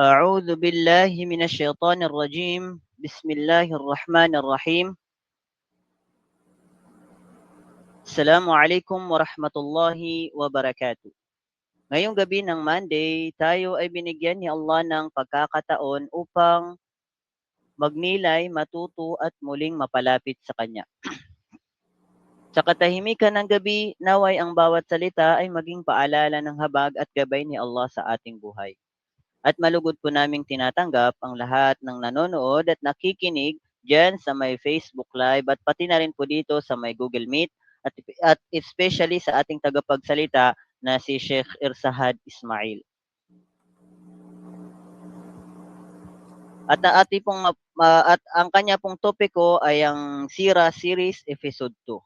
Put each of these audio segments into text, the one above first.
أعوذ بالله من الشيطان الرجيم. بسم الله الرحمن الرحيم. السلام عليكم ورحمة الله وبركاته. Ngayong gabi ng Monday, tayo ay binigyan ni Allah ng pagkakataon upang magnilay, matuto at muling mapalapit sa Kanya. Sa katahimikan ng gabi, naway ang bawat salita ay maging paalala ng habag at gabay ni Allah sa ating buhay. At malugod po naming tinatanggap ang lahat ng nanonood at nakikinig diyan sa may Facebook Live at pati na rin po dito sa may Google Meet at especially sa ating tagapagsalita na si Sheikh Irsahad Ismail. At at ang kanya pong topiko ay ang Sira Series Episode 2.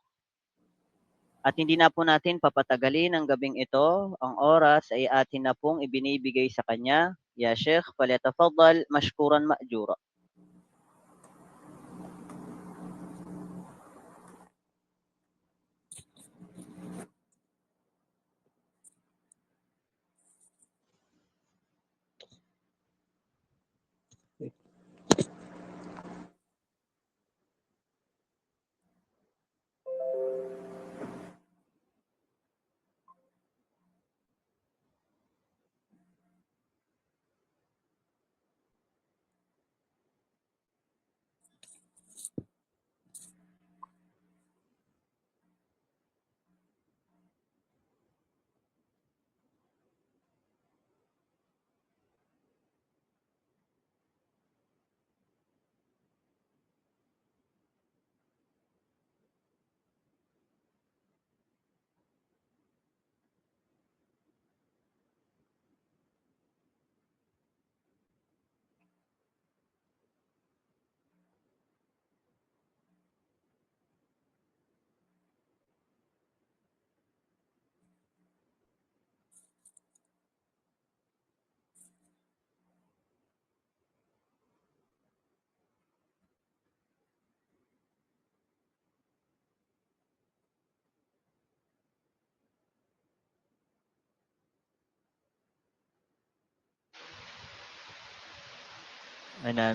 At hindi na po natin papatagalin ang gabing ito. Ang oras ay atin na pong ibinibigay sa kanya. Ya Sheikh, falyatafaddal mashkuran ma'jura.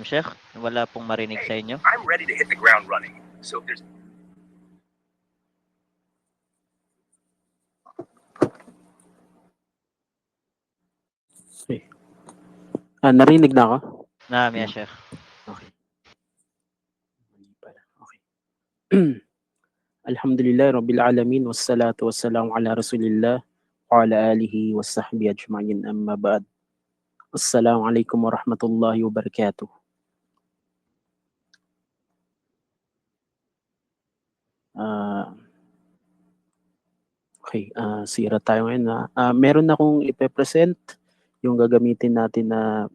Sheikh, wala pong marinig sa inyo. I'm ready to hit the ground running. So if there's Okay. Narinig na ako? Naam, ya Sheikh. Okay. Okay. Alhamdulillah Rabbil Alamin wassalatu wassalamu ala Rasulillah wa ala alihi wa sahbihi ajma'in amma ba'd. Assalamualaikum warahmatullahi wabarakatuh. Okay, sira tayo ngayon. Meron akong ipe-present yung gagamitin natin na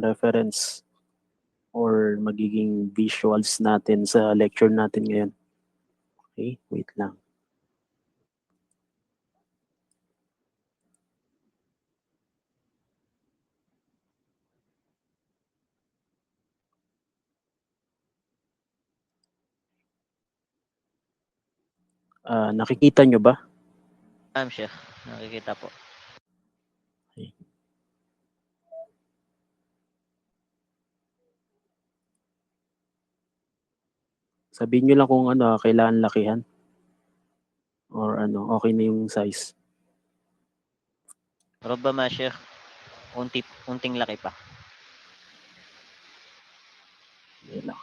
reference or magiging visuals natin sa lecture natin ngayon. Okay, wait lang. Nakikita nyo ba? Naam, Sheikh. Nakikita po. Okay. Sabihin nyo lang kung kailangan lakihan. Or okay na yung size. Rubbama, Sheikh, unting laki pa. Yan lang.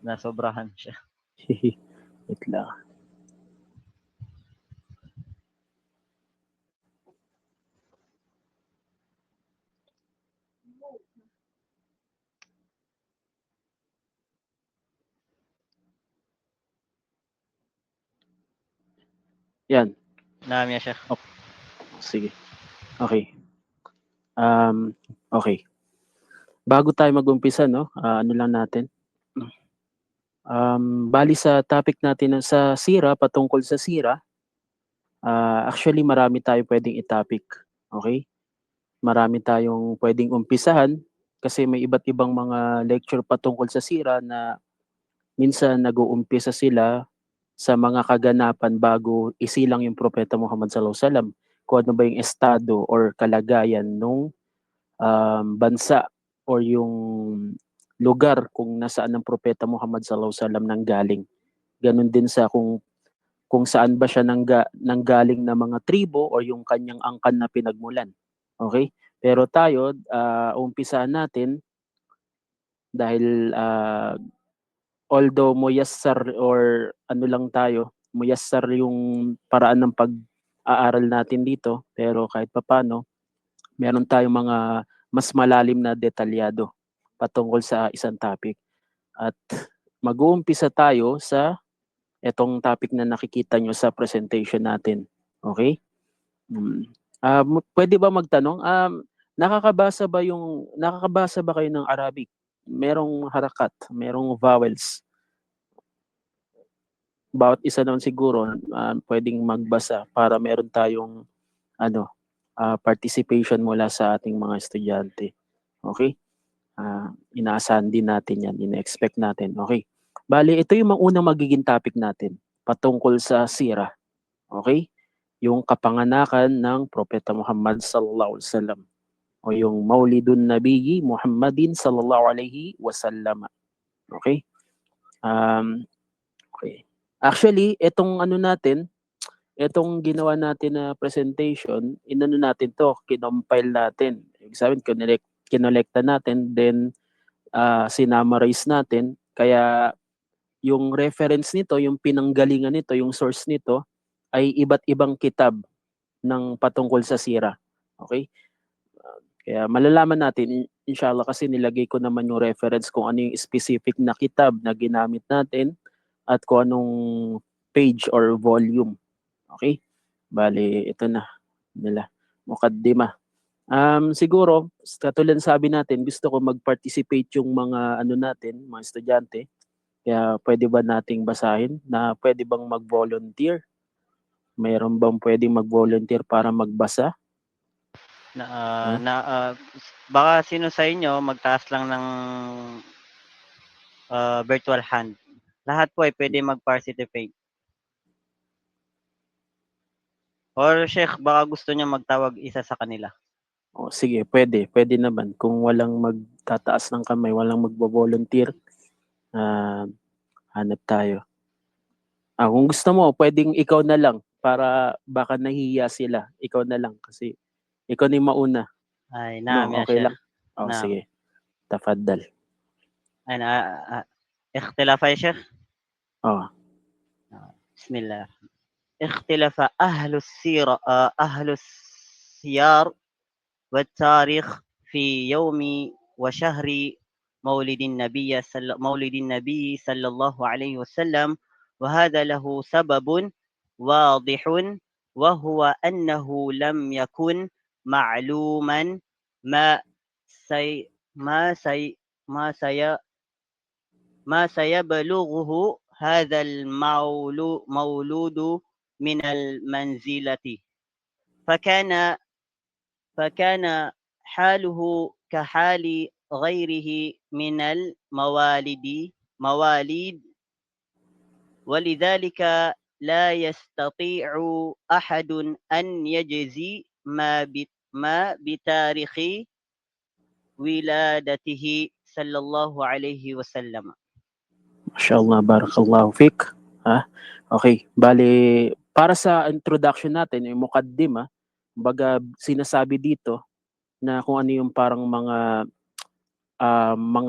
Nasobrahan siya. Wait lang. Yan. Naam, ya Sheikh. Okay. Sige. Okay. Okay. Bago tayo mag-umpisa, ano lang natin. Bali sa topic natin sa sira, patungkol sa sira, actually marami tayo pwedeng i-topic. Okay? Marami tayong pwedeng umpisahan kasi may iba't ibang mga lecture patungkol sa sira na minsan nag-uumpisa sila sa mga kaganapan bago isilang yung Propeta Muhammad sallallahu alaihi wasallam, kung ano ba yung estado or kalagayan nung bansa or yung lugar kung nasaan ang Propeta Muhammad sallallahu alaihi wasallam nanggaling. Ganun din sa kung saan ba siya nanggaling na mga tribo o yung kanyang angkan na pinagmulan. Okay? Pero tayo, umpisahan natin dahil although muyassar or ano lang tayo, muyassar yung paraan ng pag-aaral natin dito, pero kahit papano, meron tayong mga mas malalim na detalyado patungkol sa isang topic. At mag-uumpisa tayo sa itong topic na nakikita nyo sa presentation natin. Okay? Pwede ba magtanong? Nakakabasa ba kayo ng Arabic? Merong harakat, merong vowels. Bawat isa naman siguro pwedeng magbasa para meron tayong participation mula sa ating mga estudyante. Okay? Inaasahan din natin yan, ina-expect natin. Okay? Bali, ito yung unang magiging topic natin patungkol sa sira. Okay? Yung kapanganakan ng Propeta Muhammad sallallahu alaihi wasallam o yung Maulidun Nabiyyi Muhammadin sallallahu alaihi wasallam. Okay? Okay. Actually, itong itong ginawa natin na presentation, natin to, kinompile natin. Ibig sabihin, kinolekta natin, then sinummarize natin. Kaya yung reference nito, yung pinanggalingan nito, yung source nito, ay iba't ibang kitab ng patungkol sa sira. Okay? Kaya malalaman natin, inshallah, kasi nilagay ko naman yung reference kung ano yung specific na kitab na ginamit natin at kung anong page or volume. Okay? Bali, ito na nila. Mukaddima. Siguro, katulad sabi natin, gusto ko mag-participate yung mga natin, mga estudyante. Kaya pwede ba nating basahin na pwede bang mag-volunteer? Mayroon bang pwedeng mag-volunteer para magbasa? Baka sino sa inyo magtaas lang ng virtual hand. Lahat po ay pwede mag-participate. Or Sheikh, baka gusto niya magtawag isa sa kanila. O, sige, pwede. Pwede naman. Kung walang magtataas ng kamay, walang magbo-volunteer, hanap tayo. Kung gusto mo, pwedeng ikaw na lang para baka nahihiya sila. Ikaw na lang kasi ikaw na yung mauna. Ay, No, naam ya okay Sheikh. lang. Oh, Naam. sige. Tafaddal. Ay, اختلاف يا شيخ. Oh. بسم الله. اختلف أهل السيار والتاريخ في يوم وشهر مولد النبي صلى الله عليه وسلم، وهذا له سبب واضح، وهو أنه لم يكن معلوما ما سي ما سي ما سي ما سيبلغه هذا المولود من المنزلة، فكان حاله كحال غيره من مواليد، ولذلك لا يستطيع أحد أن يجزي ما بتاريخ ولادته صلى الله عليه وسلم. Mashallah, barakallahu fik. Okay, bali para sa introduction natin, yung mukaddima, baga sinasabi dito na kung ano yung parang mga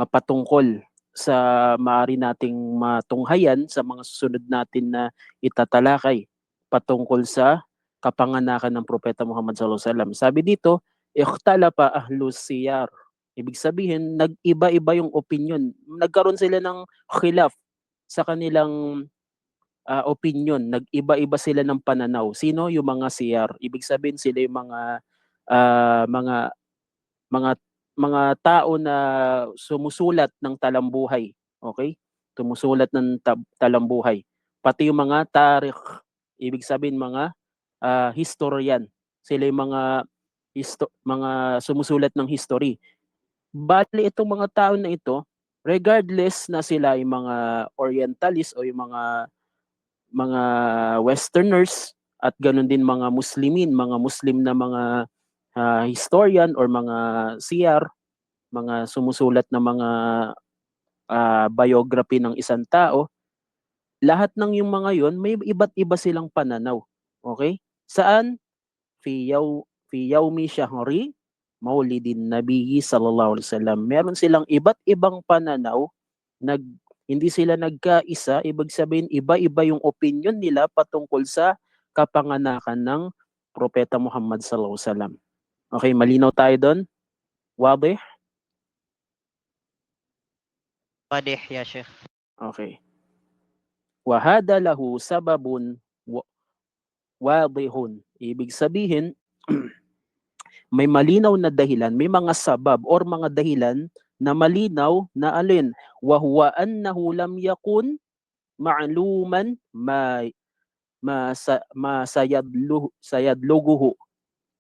patungkol sa maaari nating matunghayan sa mga susunod natin na itatalakay patungkol sa kapanganakan ng Propeta Muhammad sallallahu alaihi wasallam. Sabi dito, ikhtalafa ahlus siyar. Ibig sabihin, nag-iba-iba yung opinion. Nagkaroon sila ng khilaf sa kanilang opinion. Nag-iba-iba sila ng pananaw. Sino? Yung mga siyar. Ibig sabihin sila yung mga mga mga tao na sumusulat ng talambuhay. Okay? Sumusulat ng talambuhay. Pati yung mga tarikh, ibig sabihin mga historian. Sila yung mga sumusulat ng history. Bali itong mga tao na ito, regardless na sila ay mga Orientalist o yung mga Westerners at ganun din mga Muslimin, mga Muslim na mga historian or mga siyar, mga sumusulat ng mga biography ng isang tao, lahat ng yung mga yon may iba't iba silang pananaw. Okay? Saan? Fi yawmi syahri maulidin nabiyyi sallallahu alaihi wasallam. Meron silang iba't ibang pananaw, nag hindi sila nagkaisa, ibig sabihin iba-iba yung opinion nila patungkol sa kapanganakan ng Propeta Muhammad sallallahu alaihi wasallam. Okay, malinaw tayo doon? Wabe? Wadih ya Sheikh. Okay. Wa hada lahu sababun wadihun. Ibig sabihin, may malinaw na dahilan, may mga sabab or mga dahilan na malinaw na alin, wa huwa annahu lam yakun ma'luman sayadluguhu.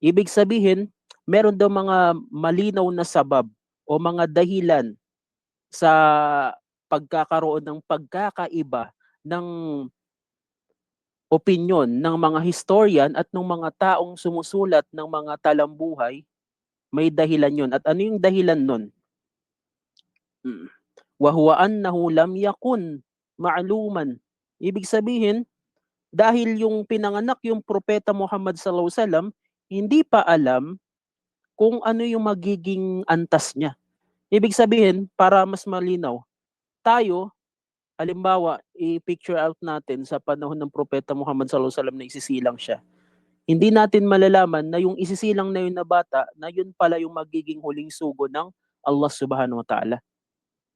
Ibig sabihin, meron daw mga malinaw na sabab o mga dahilan sa pagkakaroon ng pagkakaiba ng opinyon ng mga historian at ng mga taong sumusulat ng mga talambuhay. May dahilan yun. At ano yung dahilan nun? Wa huwa annahu lam yakun ma'luman. Ibig sabihin, dahil yung pinanganak yung propeta Muhammad sallallahu alaihi wasallam, hindi pa alam kung ano yung magiging antas niya. Ibig sabihin, para mas malinaw, tayo, halimbawa, i-picture out natin sa panahon ng propeta Muhammad sallallahu alaihi wasallam na isisilang siya. Hindi natin malalaman na yung isisilang na yun na bata, na yun pala yung magiging huling sugo ng Allah subhanahu wa ta'ala.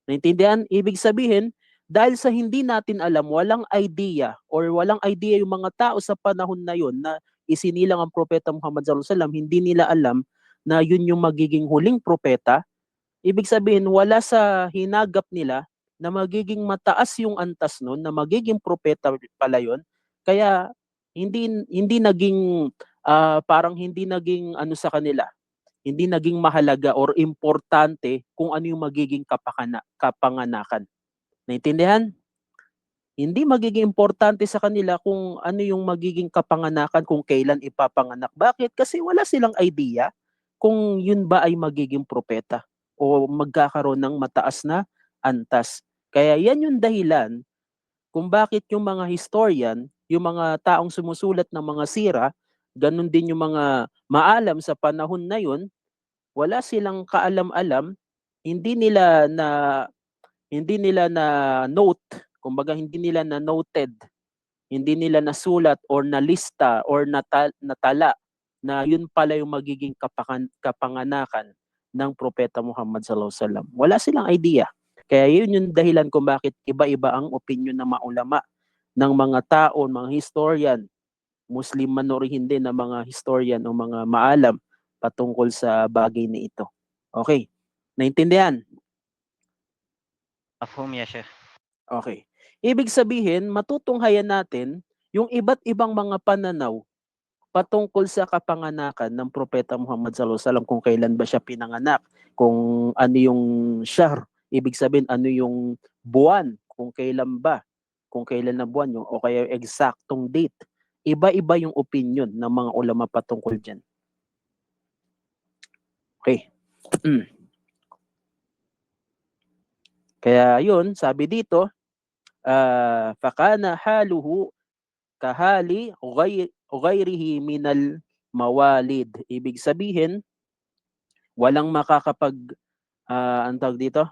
Naintindihan? Ibig sabihin, dahil sa hindi natin alam, walang idea yung mga tao sa panahon na yun na isinilang ang propeta Muhammad sallallahu alaihi wasallam, hindi nila alam na yun yung magiging huling propeta. Ibig sabihin, wala sa hinagap nila na magiging mataas yung antas nun, na magiging propeta pala yun. Kaya hindi naging parang hindi naging ano sa kanila, hindi naging mahalaga or importante kung ano yung magiging kapanganakan. Naintindihan? Hindi magiging importante sa kanila kung ano yung magiging kapanganakan, kung kailan ipapanganak. Bakit? Kasi wala silang idea kung yun ba ay magiging propeta o magkakaroon ng mataas na antas. Kaya yan yung dahilan kung bakit yung mga historian, yung mga taong sumusulat ng mga sira, ganun din yung mga maalam sa panahon na yun, wala silang kaalam-alam, hindi nila na hindi nila na note, kumbaga hindi nila na noted, hindi nila nasulat or nalista or natala na yun pala yung magiging kapanganakan ng Propeta Muhammad sallallahu alaihi wasallam. Wala silang idea. Kaya yun yung dahilan kung bakit iba-iba ang opinion ng mga ulama, ng mga tao, mga historian, Muslim man o hindi na mga historian o mga maalam patungkol sa bagay na ito. Okay. Naintindihan? Mafhum ya Sheikh. Okay. Ibig sabihin, matutunghayan natin yung iba't ibang mga pananaw patungkol sa kapanganakan ng Propeta Muhammad sallallahu alaihi wasallam, kung kailan ba siya pinanganak, kung ano yung shahr, ibig sabihin ano yung buwan, kung kailan ba, kung kailan na buwan yung o kaya eksaktong date. Iba-iba yung opinion ng mga ulama patungkol diyan. Okay. Kaya yun, sabi dito, fakana haluhu kahali ghayrihi minal mawalid. Ibig sabihin, walang makakapag ang tawag dito,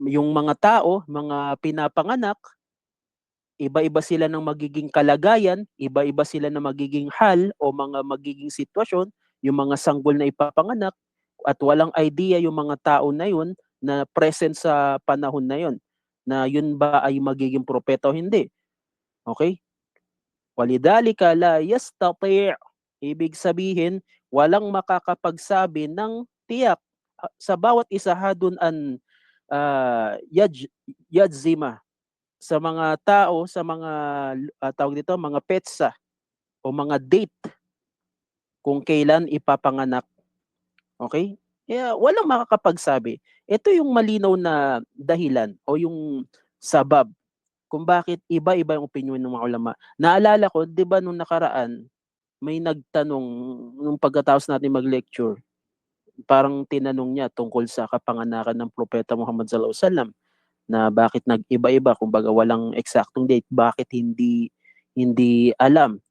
yung mga tao, mga pinapanganak, iba-iba sila ng magiging kalagayan, iba-iba sila ng magiging hal o mga magiging sitwasyon, yung mga sanggol na ipapanganak, at walang idea yung mga tao na yun na present sa panahon na yun, na yun ba ay magiging propeta o hindi. Okay? Walidhalika la yastati'. Ibig sabihin, walang makakapagsabi ng tiyak sa bawat isa hadun an yajzima sa mga tao, sa mga tawag dito, mga petsa o mga date kung kailan ipapanganak. Okay? Kaya walang makakapagsabi. Ito yung malinaw na dahilan o yung sabab kung bakit iba-iba yung opinyon ng mga ulama. Naalala ko, 'di ba nung nakaraan, may nagtanong nung pagkatapos natin mag-lecture, parang tinanong niya tungkol sa kapanganakan ng Propeta Muhammad sallallahu alaihi wasallam na bakit nag-iba-iba, kumbaga walang eksaktong date, bakit hindi hindi alam.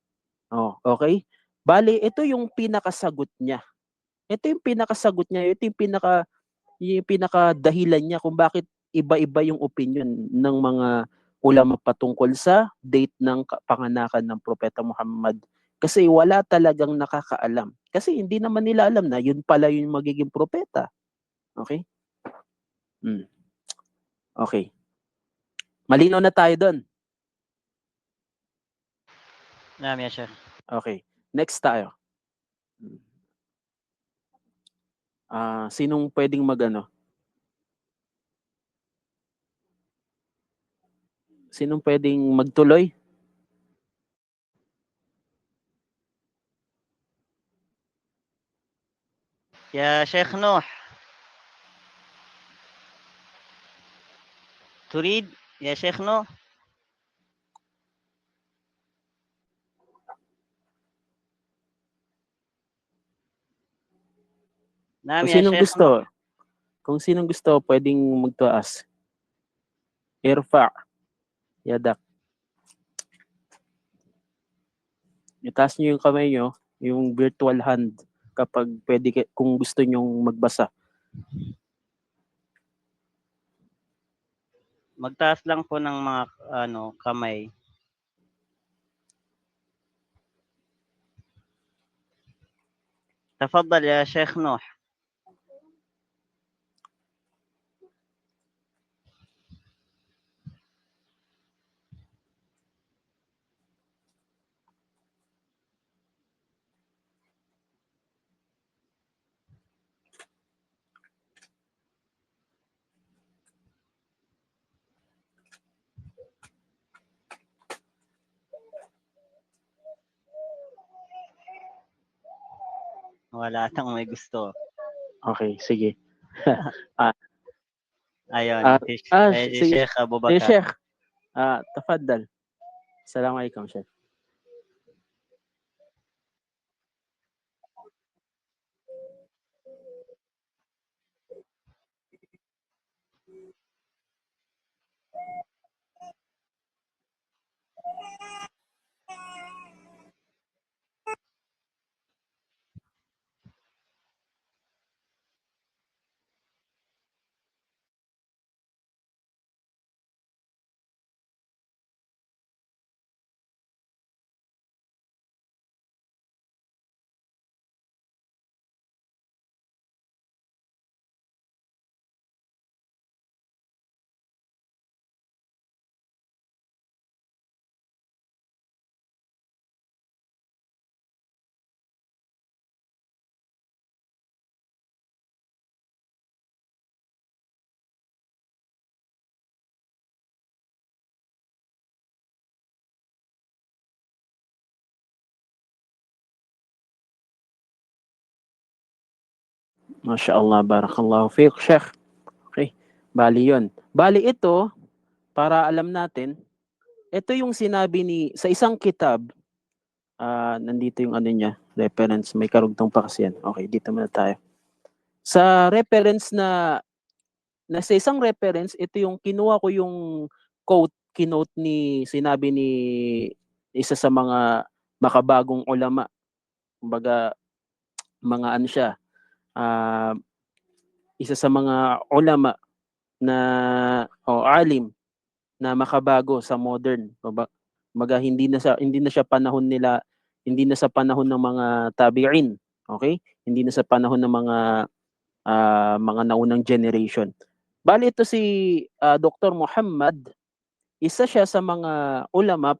Oh, okay? Bale, ito yung pinakasagot niya. Ito yung pinakasagot niya, ito yung pinakadahilan niya kung bakit iba-iba yung opinion ng mga ulama patungkol sa date ng kapanganakan ng Propeta Muhammad. Kasi wala talagang nakakaalam. Kasi hindi naman nila alam na yun pala yung magiging propeta. Okay? Hmm. Okay. Malinaw na tayo doon. نعم يا شيخ. Okay. Next tayo. Sinong pwedeng magano? Sinong pwedeng magtuloy? يا شيخ نوح، تريد يا شيخ نوح؟ نعم Kung يا sinong شيخ نوح. gusto, kung sinong gusto pwedeng magtaas. Irfa, yadak. Itaas niyo yung kamay niyo, yung virtual hand kapag pwede kung gusto niyo magbasa. Magtaas lang po ng mga kamay. تفضل يا شيخ نوح. Wala atang may gusto. Okay, sige. Ayun, Sige. Sheikh Abu Sige, Bakar. Sheikh. Tafaddal. Assalamualaikum, Sheikh. Masya Allah, barakallahu fiqh, Sheikh. Okay, bali yun. Bali ito, para alam natin, ito yung sinabi sa isang kitab, nandito yung ano niya, reference, may karugtong pa kasi yan. Okay, dito muna tayo. Sa reference sa isang reference, ito yung kinuha ko yung keynote sinabi ni isa sa mga makabagong ulama. Kumbaga, mga ano siya, isa sa mga ulama na alim na makabago sa modern. Kumbaga hindi na siya panahon nila, hindi na sa panahon ng mga tabi'in, okay? Hindi na sa panahon ng mga naunang generation. Bali ito si Dr. Muhammad, isa siya sa mga ulama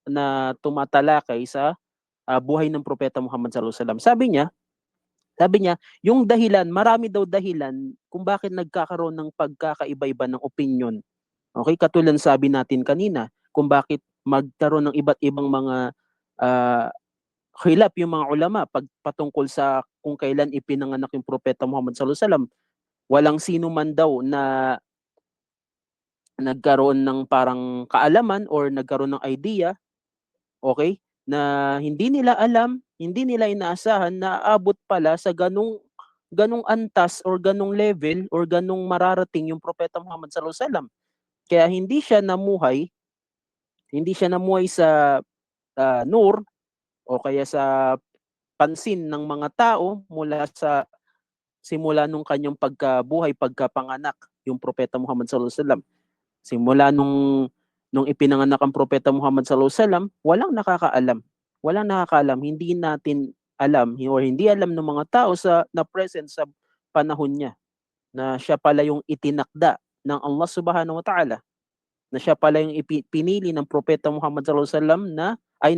na tumatalakay sa buhay ng Propeta Muhammad sallallahu alaihi wasallam. Sabi niya, yung dahilan, marami daw dahilan kung bakit nagkakaroon ng pagkakaiba-iba ng opinion. Okay, katulad sabi natin kanina, kung bakit magkaroon ng iba't ibang mga khilaf yung mga ulama patungkol sa kung kailan ipinanganak yung Propeta Muhammad sallallahu alaihi wasallam. Walang sino man daw na nagkaroon ng parang kaalaman or nagkaroon ng idea, okay, na hindi nila alam, hindi nila inaasahan na aabot pala sa ganung antas or ganung level or ganung mararating yung Propeta Muhammad sallallahu alaihi wasallam. Kaya hindi siya namuhay sa nur o kaya sa pansin ng mga tao mula sa simula nung kanyang pagkabuhay, pagkapanganak, yung Propeta Muhammad sallallahu alaihi wasallam. Simula nung ipinanganak ang Propeta Muhammad sallallahu alaihi wasallam, walang nakakaalam. Walang nakakaalam, hindi natin alam or hindi alam ng mga tao na present sa panahon niya na siya pala yung itinakda ng Allah Subhanahu wa Ta'ala, na siya pala yung pinili ng Propeta Muhammad sallallahu alaihi wasallam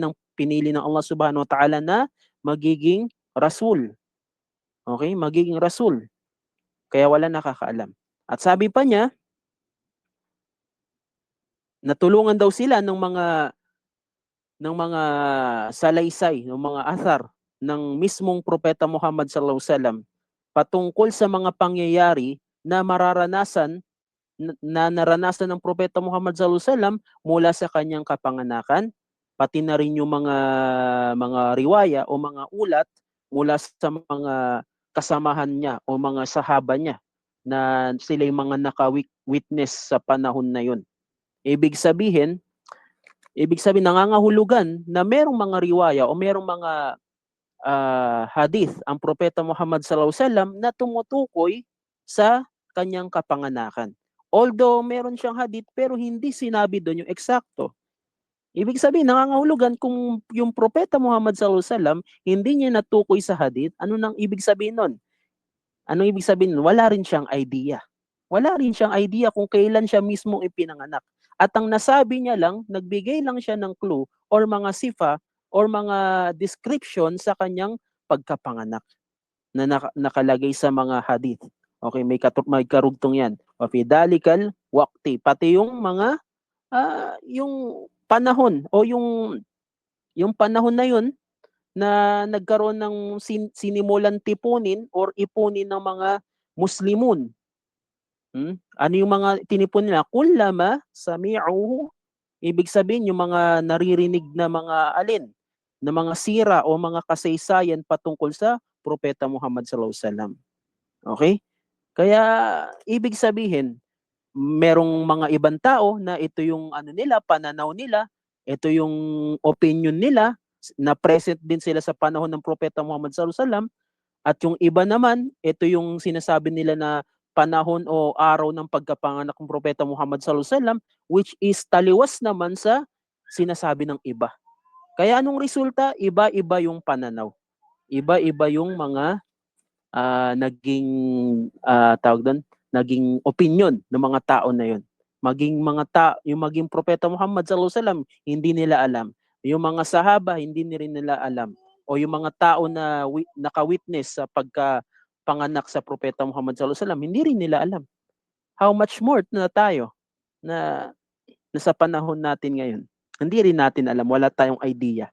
ng pinili ng Allah Subhanahu wa Ta'ala na magiging rasul. Okay? Magiging rasul. Kaya wala nakakaalam. At sabi pa niya, natulungan daw sila ng mga salaysay, ng mga athar ng mismong Propeta Muhammad sallallahu alaihi wasallam patungkol sa mga pangyayari na naranasan ng Propeta Muhammad sallallahu alaihi wasallam mula sa kanyang kapanganakan, pati na rin yung mga riwaya o mga ulat mula sa mga kasamahan niya o mga sahaba niya na sila yung mga naka-witness sa panahon na yun. Ibig sabihin nangangahulugan na merong mga riwaya o merong mga hadith ang Propeta Muhammad sallallahu alaihi wasallam na tumutukoy sa kanyang kapanganakan. Although meron siyang hadith pero hindi sinabi doon yung eksakto. Ibig sabihin nangangahulugan kung yung Propeta Muhammad sallallahu alaihi wasallam hindi niya natukoy sa hadith, ano nang ibig sabihin nun? Anong ibig sabihin nun? Wala rin siyang idea. Wala rin siyang idea kung kailan siya mismo ipinanganak. At ang nasabi niya lang, nagbigay lang siya ng clue or mga sifa or mga description sa kanyang pagkapanganak na nakalagay sa mga hadith. Okay, may karugtong yan. Wa fi dalikal waqti. Pati yung mga yung panahon o yung panahon na yun na nagkaroon ng sinimulan tipunin or ipunin ng mga Muslimun. Ano yung mga tinipon nila? Kullama sami'uhu. Ibig sabihin yung mga naririnig na mga na mga sira o mga kasaysayan patungkol sa Propeta Muhammad sallallahu alaihi wasallam. Okay? Kaya ibig sabihin, merong mga ibang tao na ito yung pananaw nila, ito yung opinion nila, na present din sila sa panahon ng Propeta Muhammad sallallahu alaihi wasallam, at yung iba naman, ito yung sinasabi nila na panahon o araw ng pagkapanganak ng Propeta Muhammad sallallahu alaihi wasallam, which is taliwas naman sa sinasabi ng iba. Kaya anong resulta? Iba-iba yung pananaw. Iba-iba yung mga naging tawag doon, naging opinion ng mga tao na yun. Yung maging Propeta Muhammad sallallahu alaihi wasallam, hindi nila alam. Yung mga sahaba, hindi nila alam. O yung mga tao na naka-witness sa pagkapanganak sa Propeta Muhammad sallallahu alaihi wasallam, hindi rin nila alam. How much more na tayo na sa panahon natin ngayon. Hindi rin natin alam, wala tayong idea.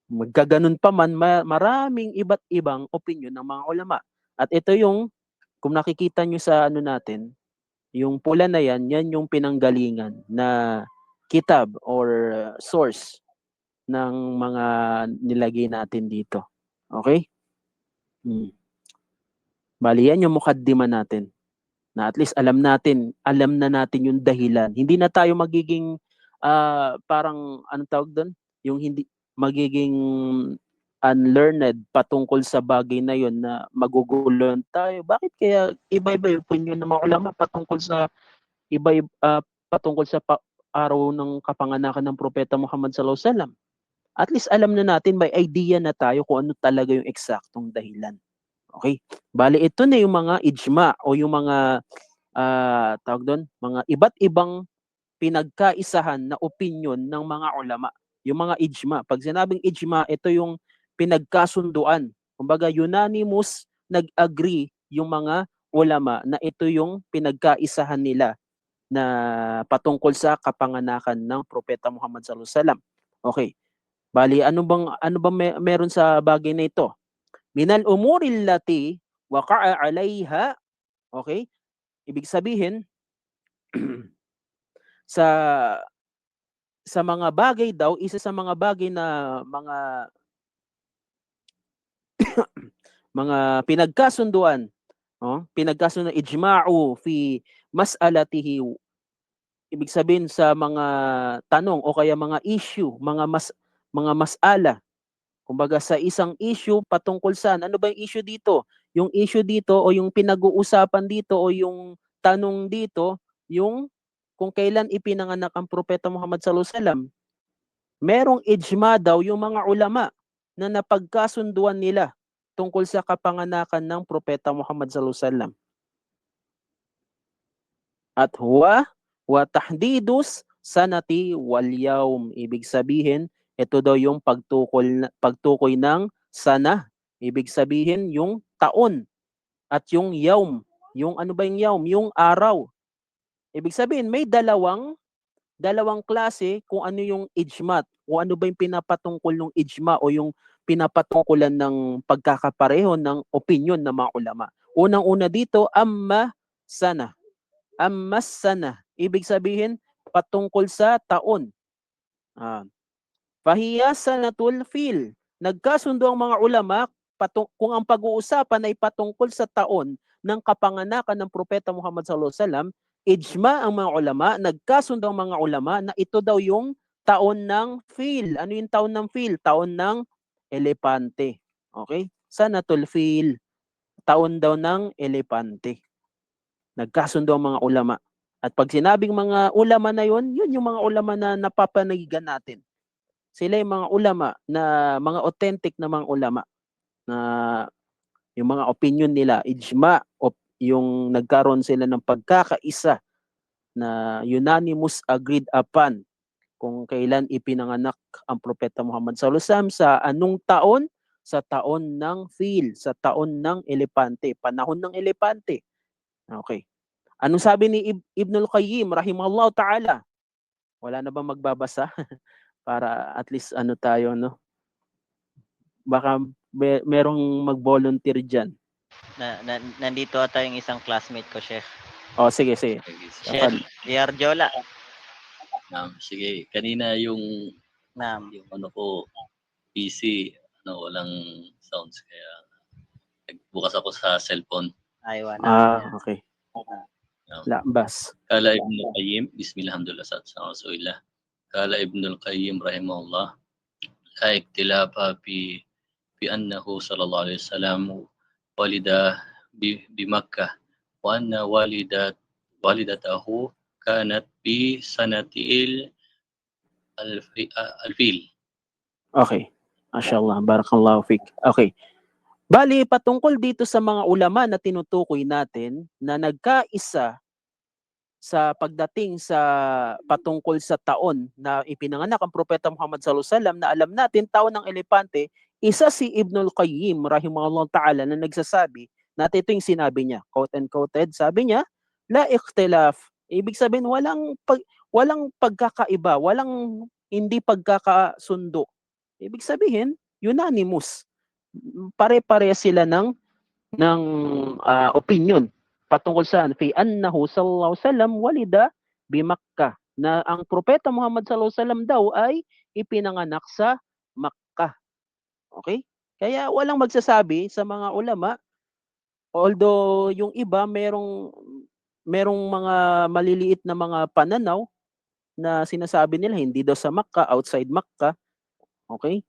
Magkaganon pa man, maraming iba't ibang opinion ng mga ulama. At ito yung, kung nakikita nyo sa natin, yung pula na yan yung pinanggalingan na kitab or source ng mga nilagay natin dito. Okay? Bali yan yung mukaddima natin. Na at least alam na natin yung dahilan. Hindi na tayo magiging parang anong tawag doon? Yung hindi magiging unlearned patungkol sa bagay na yon na maguguluhan tayo. Bakit kaya iba-iba yung opinion ng mga ulama patungkol sa patungkol sa araw ng kapanganakan ng Propeta Muhammad sallallahu alaihi wasallam? At least alam na natin, may idea na tayo kung ano talaga yung eksaktong dahilan. Okay? Bali ito na yung mga ijma o yung mga tawag doon, mga iba't ibang pinagkaisahan na opinion ng mga ulama. Yung mga ijma. Pag sinabing ijma, ito yung pinagkasunduan. Kumbaga unanimous, nag-agree yung mga ulama na ito yung pinagkaisahan nila na patungkol sa kapanganakan ng Propeta Muhammad sallallahu alaihi wasallam. Okay. Bali, ano bang meron sa bagay na ito? Minal umuri allati waqa'a 'alayha, okay? Ibig sabihin sa mga bagay daw, isa sa mga bagay na mga pinagkasunduan, pinagkasunduan ijma'u fi mas'alatihi, ibig sabihin sa mga tanong o kaya mga issue, mga mas'ala. Kumbaga sa isang issue patungkol saan, ano ba yung issue dito? Yung issue dito o yung pinag-uusapan dito o yung tanong dito, yung kung kailan ipinanganak ang Propeta Muhammad sallallahu alaihi wasallam. Merong ijma daw yung mga ulama na napagkasunduan nila tungkol sa kapanganakan ng Propeta Muhammad sallallahu alaihi wasallam. At huwa wa tahdidus sanati wal yawm. Ibig sabihin, ito daw yung pagtukoy ng sana. Ibig sabihin yung taon at yung yawm. Yung ano ba yung yawm? Yung araw. Ibig sabihin may dalawang klase kung ano yung ijma, kung ano ba yung pinapatungkol ng ijma o yung pinapatungkulan ng pagkakapareho ng opinion ng mga ulama. Unang-una dito, amma sana. Ibig sabihin, patungkol sa taon. Fahiya sanatul fil. Nagkasundo ang mga ulama kung ang pag-uusapan ay patungkol sa taon ng kapanganakan ng Propeta Muhammad sallallahu alaihi wasallam, ijma ang mga ulama, nagkasundo ang mga ulama na ito daw yung taon ng fil. Ano yung taon ng fil? Taon ng elepante. Okay? Sanatul fil. Taon daw ng elepante. Nagkasundo ang mga ulama. At pag sinabing mga ulama na yun yung mga ulama na napapanagigan natin. Sila yung mga ulama na mga authentic na mga ulama na yung mga opinion nila, ijma, yung nagkaroon sila ng pagkakaisa na unanimous agreed upon kung kailan ipinanganak ang Propeta Muhammad sallallahu alaihi wasallam, sa anong taon, sa taon ng fil, sa taon ng elepante, panahon ng elepante. Okay. Anong sabi ni Ibnul Qayyim rahimahullah ta'ala? Wala na bang magbabasa? Para at least ano tayo, no? Baka merong mag-volunteer dyan. Nandito ata yung isang classmate ko, Sheikh. Sige. Sheikh Dapat, Yarjola. Sige, kanina yung Naam. ano ko, PC, walang sounds, kaya nagbukas ako sa cellphone. Aywa okay. Um, Labas. Kala Ibn al-Qayyim, Bismillah, alhamdulillah, sa Rasulillah. Kala Ibn al-Qayyim, rahimahullah, la iktilafa fi annahu sallallahu alaihi wasallam walida bi Makkah wa anna walidatahu kanat bi sanatil al-fil. Okay. Mashallah, barakallahu fik. Okay. Bali, patungkol dito sa mga ulama na tinutukoy natin na nagkaisa sa pagdating sa patungkol sa taon na ipinanganak ang Propeta Muhammad sallallahu alaihi wasallam, na alam natin taon ng elepante, isa si Ibnul Qayyim rahimahullah ta'ala na nagsasabi na ito yung sinabi niya, quote and quoted, sabi niya, la ikhtilaf. Ibig sabihin walang pagkakaiba, walang hindi pagkakasundo. Ibig sabihin unanimous. Pare-pare sila ng opinion patungkol saan, fi annahu sallallahu alaihi wasallam walida bi Makkah, na ang Propeta Muhammad sallallahu alaihi wasallam daw ay ipinanganak sa Makkah. Okay? Kaya walang magsasabi sa mga ulama, although yung iba merong mga maliliit na mga pananaw na sinasabi nila hindi daw sa Makkah, outside Makkah. Okay?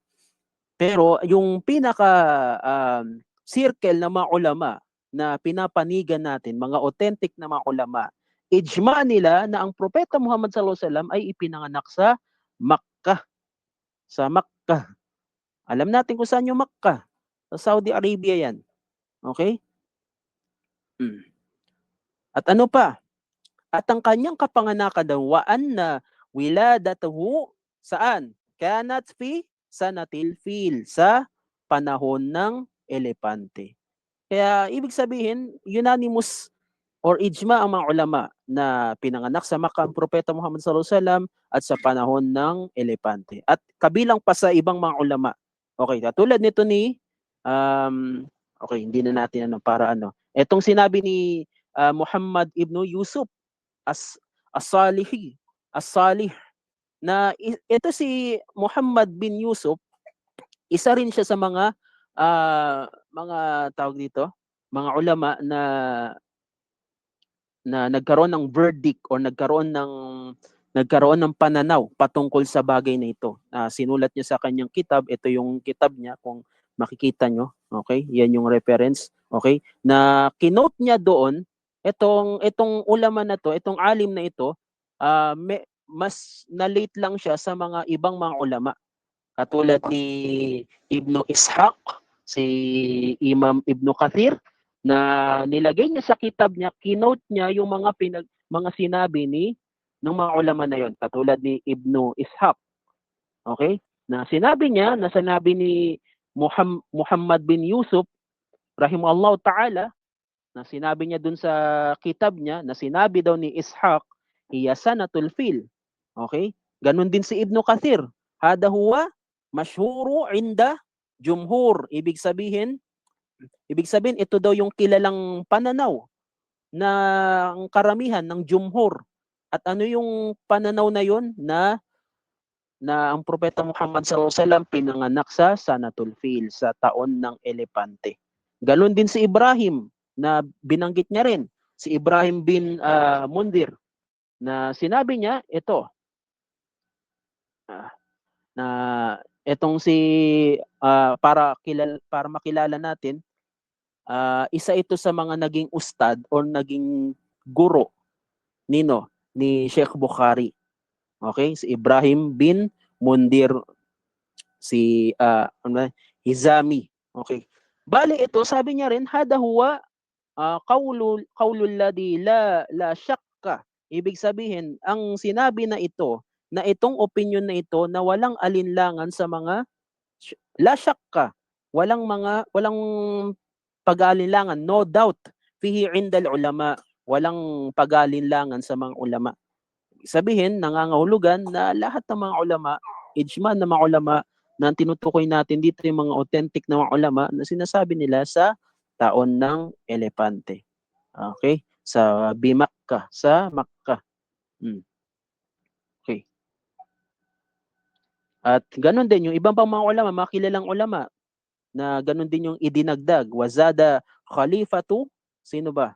Pero yung pinaka circle ng mga ulama na pinapanigan natin, mga authentic na mga ulama, ijma nila na ang Propeta Muhammad sallallahu alaihi wasallam ay ipinanganak sa Makkah. Sa Makkah. Alam natin kung saan yung Makkah. Sa Saudi Arabia yan. Okay? At ano pa? At ang kanyang kapanganakan daw, wa anna wiladatuhu saan? Kanat fi sanatil fil, sa panahon ng elepante. Kaya ibig sabihin, unanimous or ijma ang mga ulama na pinanganak sa Makkah ang Propeta Muhammad sallallahu alaihi wasallam at sa panahon ng elepante. At kabilang pa sa ibang mga ulama. Okay, katulad nito ni okay, hindi na natin para ano. Etong sinabi ni Muhammad ibn Yusuf as-Salihi, as-Salih, na ito si Muhammad bin Yusuf, isa rin siya sa mga tawag dito, mga ulama na nagkaroon ng verdict or nagkaroon ng pananaw patungkol sa bagay na ito. Sinulat niya sa kanyang kitab, ito yung kitab niya kung makikita nyo, okay? Yan yung reference, okay? Na kinote niya doon itong ulama na to, itong alim na ito, mas na-late lang siya sa mga ibang mga ulama. Katulad ni Ibn Ishaq, si Imam Ibn Kathir, na nilagay niya sa kitab niya, kinote niya yung mga sinabi ng mga ulama na yon, katulad ni Ibn Ishaq. Okay? Na sinabi ni Muhammad bin Yusuf rahimahullah ta'ala, na sinabi niya dun sa kitab niya, na sinabi daw ni Ishaq, hiya sanatul fil. Okay? Ganun din si Ibn Kathir. Hada huwa masyhuru inda jumhur. Ibig sabihin ito daw yung kilalang pananaw ng karamihan ng jumhur. At ano yung pananaw na yon? Na ang Propeta Muhammad sallallahu alaihi wasallam pinanganak sa Sanatul Fil, sa taon ng elepante. Galon din si Ibrahim, na binanggit niya rin, si Ibrahim bin Mundir, na sinabi niya ito, na etong si para makilala natin, isa ito sa mga naging ustad or naging guro ni Sheikh Bukhari. Okay, si Ibrahim bin Mundir, si Hizami. Okay. Bali ito, sabi niya rin, hada huwa qaulul ladhi la shakka. Ibig sabihin, ang sinabi na ito, na itong opinion na ito, na walang alinlangan sa mga la shakka, walang pag-aalinlangan, no doubt, fihi indal ulama, walang pag-aalinlangan sa mga ulama. Sabihin, nangangahulugan na lahat ng mga ulama, ijma ng mga ulama na tinutukoy natin dito, yung mga authentic na mga ulama na sinasabi nila sa taon ng elepante. Okay? Sa Bimakka, sa Makkah. Okay. At ganun din yung ibang pang mga ulama, mga kilalang ulama, na ganun din yung idinagdag. Wazada Khalifatu, sino ba?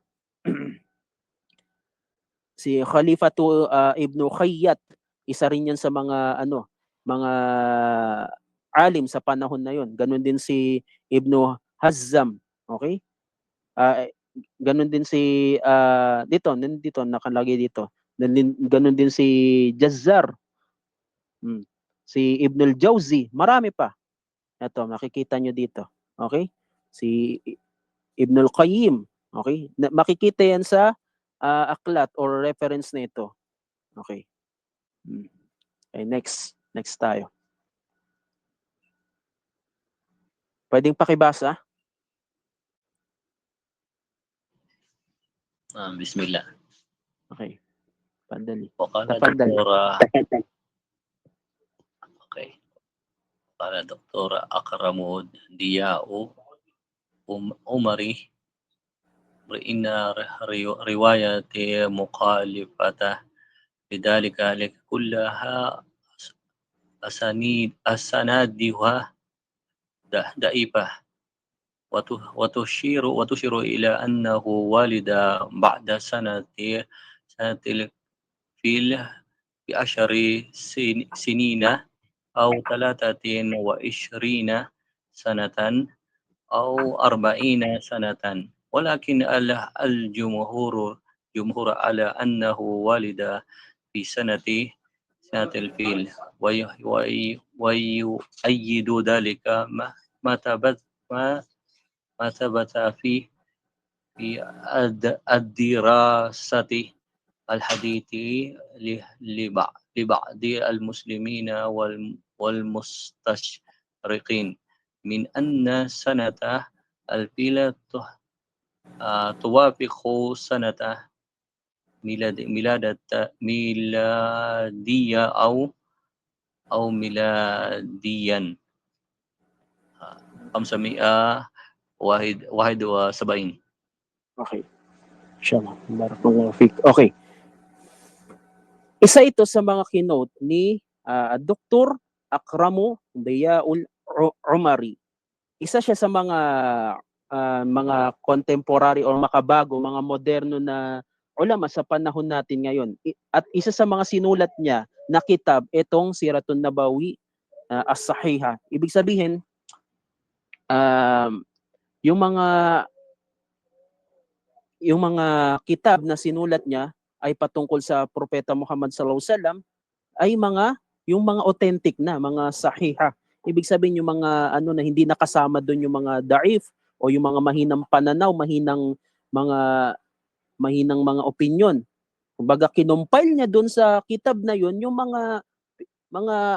Si Khalifatu Ibn Khayyat, isa rin yan sa mga mga alim sa panahon na yon. Ganun din si Ibn Hazzam, okay? Ganun din si dito nakalagay dito. Ganun din si Jazzar. Si Ibn al-Jawzi, marami pa. Ito, makikita nyo dito. Okay? Si Ibn al-Qayyim, okay? Makikita yan sa aklat or reference na ito. Okay. Okay, next tayo. Pwedeng pakibasa? Bismillah. Okay. Pandali. Wakala Doktora Akramud Diyao Umari inna riwayati mukhalifata lidhalika kullaha asanadiha da'ifah wa tushiru ila annahu walida ba'da sanatil fil bi ashari sinina aw 23 sanatan aw 40 sanatan, walakin al-jumhur ala annahu walida fi sanatil fil wa yu'ayyidu dhalika ma thabata fi ad-dirasati al-hadithi li ba'di al-muslimina wal mustashriqin min anna sanata al-fil توافق سنة ميلادية أو ميلاديا 571. Okay. Inshallah. Barakallahu fik. Okay. Isa ito sa mga kinote ni Dr. Akramu Diyaul Umari. Isa siya sa mga contemporary o makabago, mga moderno na ulama sa panahon natin ngayon. At isa sa mga sinulat niya na kitab, itong Siratun Nabawi As-Sahiha. Ibig sabihin, yung mga kitab na sinulat niya ay patungkol sa Propeta Muhammad sallallahu alaihi wasallam ay yung mga authentic na, mga sahiha. Ibig sabihin yung mga na hindi nakasama doon yung mga daif o yung mga mahinang pananaw, mahinang mga opinion. Kumbaga kinumpile niya doon sa kitab na yun yung mga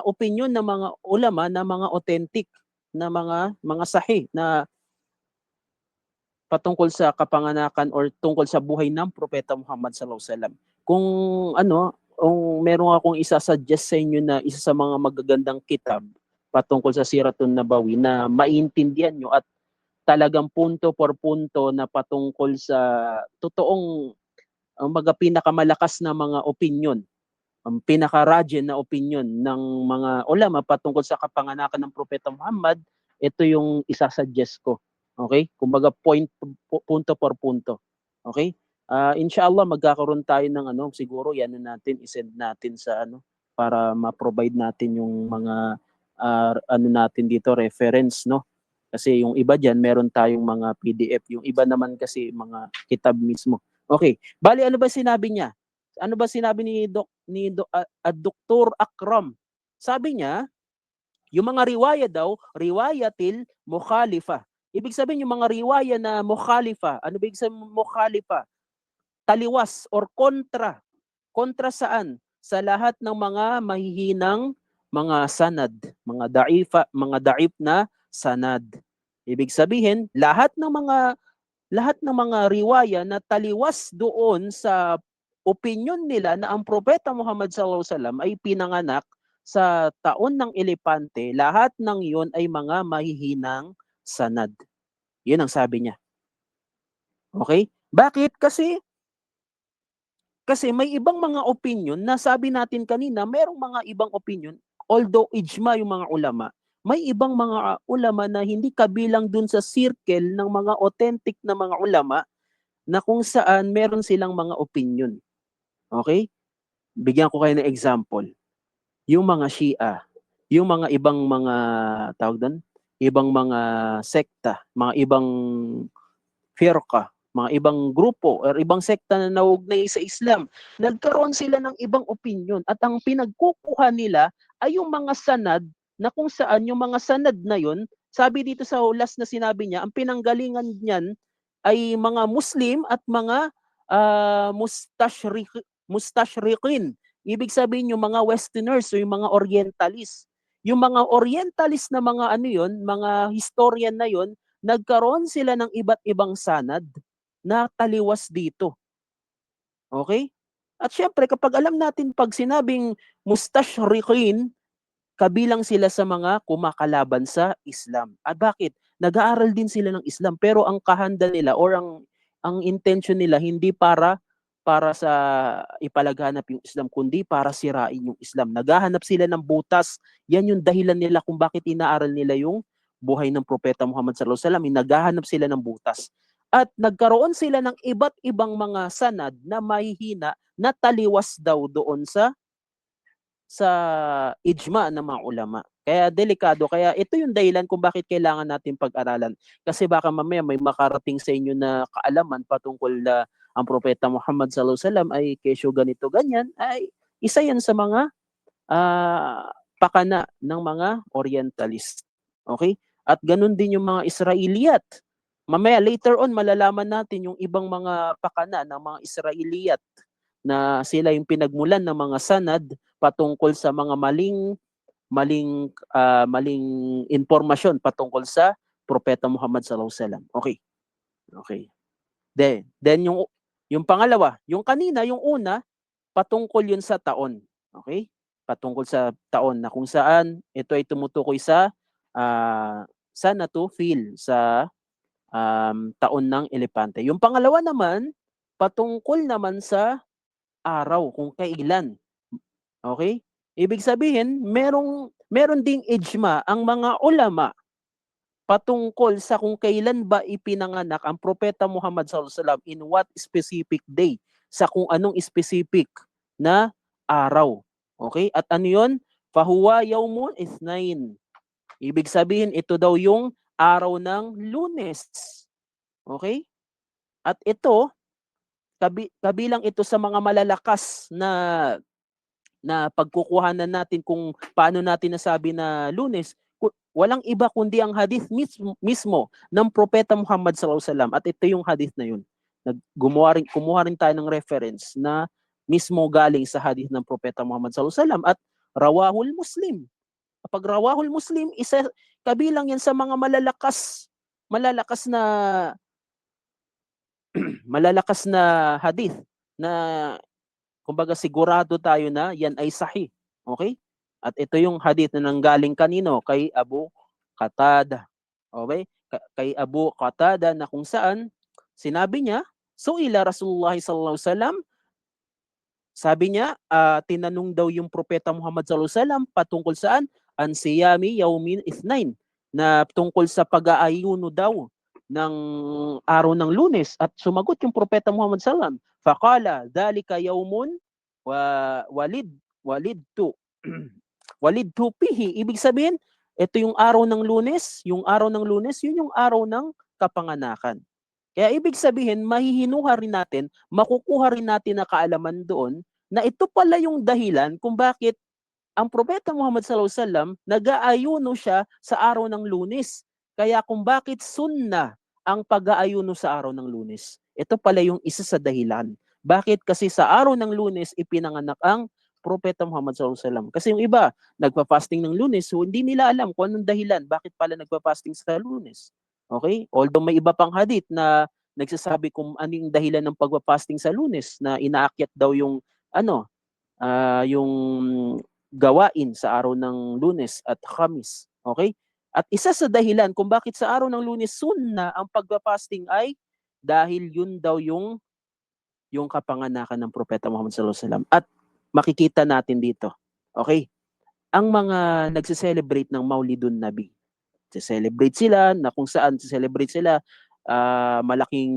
opinion ng mga ulama na mga authentic na mga sahih na patungkol sa kapanganakan or tungkol sa buhay ng Propeta Muhammad sallallahu alaihi wasallam. Kung meron akong isa-suggest sa inyo na isa sa mga magagandang kitab patungkol sa Siratun Nabawi na maintindihan nyo at talagang punto por punto na patungkol sa totoong pinakamalakas na mga opinion, ang pinaka-rajin na opinion ng mga ulama patungkol sa kapanganakan ng Propeta Muhammad, ito yung isa-suggest ko. Okay? Kumbaga punto por punto. Okay? Inshallah magkakaroon tayo ng siguro yan natin i-send natin sa para ma-provide natin yung mga natin dito reference, no? Kasi yung iba diyan meron tayong mga PDF, yung iba naman kasi mga kitab mismo. Okay. Bali ano ba sinabi niya? Ano ba sinabi ni Dr. Akram? Sabi niya, yung mga riwaya daw, riwayatil mukhalifa. Ibig sabihin yung mga riwaya na mukhalifa. Ano ibig sabihin mukhalifa? Taliwas or kontra. Kontra saan? Sa lahat ng mga mahihinang mga sanad, mga daif na sanad. Ibig sabihin, lahat ng mga riwaya na taliwas doon sa opinion nila na ang Propeta Muhammad sallallahu alaihi wasallam ay pinanganak sa taon ng elepante, lahat ng iyon ay mga mahihinang sanad. Yun ang sabi niya. Okay? Bakit? Kasi may ibang mga opinion na sabi natin kanina, merong mga ibang opinion, although ijma yung mga ulama, may ibang mga ulama na hindi kabilang dun sa circle ng mga authentic na mga ulama na kung saan meron silang mga opinion. Okay? Bigyan ko kayo ng example. Yung mga Shia, yung mga ibang mga tawag doon, ibang mga sekta, mga ibang firqa, mga ibang grupo or ibang sekta na nauugnay sa Islam, nagkaroon sila ng ibang opinion at ang pinagkukuha nila ay yung mga sanad na kung saan yung mga sanad na yun, sabi dito sa last na sinabi niya, ang pinanggalingan niyan ay mga Muslim at mga mustashriqin. Ibig sabihin yung mga Westerners o yung mga Orientalist. Yung mga Orientalist na mga mga historian na yon, nagkaroon sila ng iba't ibang sanad na taliwas dito. Okay? At syempre, kapag alam natin pag sinabing mustashriqin, kabilang sila sa mga kumakalaban sa Islam. At bakit? Nag-aaral din sila ng Islam pero ang kahanda nila or ang intention nila hindi para sa ipalaganap yung Islam kundi para sirain yung Islam. Naghahanap sila ng butas. Yan yung dahilan nila kung bakit inaaral nila yung buhay ng Propeta Muhammad sallallahu alaihi wasallam. Naghahanap sila ng butas. At nagkaroon sila ng iba't ibang mga sanad na mahihina na taliwas daw doon sa ijma ng mga ulama. Kaya delikado. Kaya ito yung dahilan kung bakit kailangan natin pag-aralan. Kasi baka mamaya may makarating sa inyo na kaalaman patungkol na ang Propeta Muhammad sallallahu alaihi wasallam ay kesyo ganito ganyan, ay isa yan sa mga pakana ng mga Orientalist. Okay? At ganun din yung mga Israeliyat. Mamaya later on malalaman natin yung ibang mga pakana ng mga Israeliyat na sila yung pinagmulan ng mga sanad patungkol sa mga maling impormasyon patungkol sa Propeta Muhammad sallallahu alaihi wasallam. Okay. Then yung pangalawa, yung kanina, yung una, patungkol yun sa taon. Okay? Patungkol sa taon na kung saan ito ay tumutukoy sa sana to feel sa taon ng elepante. Yung pangalawa naman, patungkol naman sa araw kung kailan. Okay? Ibig sabihin, meron ding ijma ang mga ulama patungkol sa kung kailan ba ipinanganak ang Propeta Muhammad sallallahu alaihi wasallam, in what specific day, sa kung anong specific na araw. Okay? At ano 'yon? Fahuwa yaumun ithnain. Ibig sabihin, ito daw yung araw ng Lunes. Okay? At ito, kabilang ito sa mga malalakas na pagkukuhanan natin kung paano natin nasabi na Lunes. Walang iba kundi ang hadith mismo ng Propeta Muhammad sallallahu alaihi wasallam. At ito yung hadith na yun. Kumuha rin tayo ng reference na mismo galing sa hadith ng Propeta Muhammad sallallahu alaihi wasallam at rawahul Muslim. Kapag rawahul Muslim, isa kabilang yan sa mga malalakas na hadith na kumbaga sigurado tayo na yan ay sahih. Okay? At ito yung hadith na nanggaling kanino? Kay Abu Qatada. Okay? Kay Abu Qatada na kung saan sinabi niya, su'ila Rasulullah sallallahu alaihi wasallam, sabi niya, tinanong daw yung Propeta Muhammad sallallahu alaihi wasallam patungkol saan? An siyami yaumin ithnain, na tungkol sa pag-aayuno daw ng araw ng Lunes. At sumagot yung Propeta Muhammad sallallahu alaihi wasallam, faqala dhalika yaumun walidtu walidtu fihi. Ibig sabihin, ito yung araw ng Lunes, yun yung araw ng kapanganakan. Kaya ibig sabihin, makukuha rin natin na kaalaman doon na ito pala yung dahilan kung bakit ang Propeta Muhammad sallallahu alaihi wasallam nag-aayuno siya sa araw ng Lunes. Kaya kung bakit sunna ang pag-aayuno sa araw ng Lunes. Ito pala yung isa sa dahilan. Bakit? Kasi sa araw ng Lunes ipinanganak ang Propeta Muhammad sallallahu alaihi wasallam. Kasi yung iba, nagpa-fasting ng Lunes, so hindi nila alam kung anong dahilan bakit pala nagpa-fasting sa Lunes. Okay? Although may iba pang hadith na nagsasabi kung ano yung dahilan ng pagpa-fasting sa Lunes, na inaakyat daw yung yung gawain sa araw ng Lunes at Khamis. Okay? At isa sa dahilan kung bakit sa araw ng Lunes sunna ang pagpa-fasting ay dahil yun daw yung kapanganakan ng Propeta Muhammad sallallahu alaihi wasallam. At makikita natin dito. Okay? Ang mga nagse-celebrate ng Maulidun Nabi, celebrate sila na kung saan celebrate sila malaking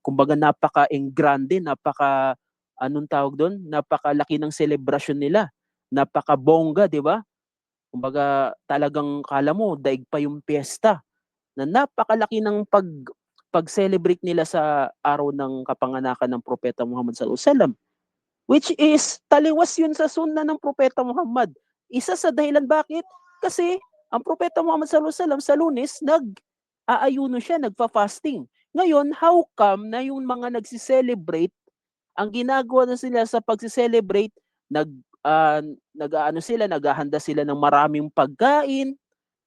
kumbaga napaka-engrande, anong tawag doon? Napakalaki ng celebration nila. Napaka-bongga, di ba? Kumbaga talagang kala mo daig pa yung piyesta, na napakalaki ng pag-celebrate nila sa araw ng kapanganakan ng Propeta Muhammad sallallahu alaihi wasallam, which is taliwas yun sa sunna ng Propeta Muhammad. Isa sa dahilan bakit? Kasi ang Propeta Muhammad sallallahu alaihi wasallam sa Lunes nag-aayuno siya, nagfa-fasting. Ngayon, how come na yung mga nagsi-celebrate, ang ginagawa na sila sa pagsi-celebrate, naghahanda sila ng maraming pagkain,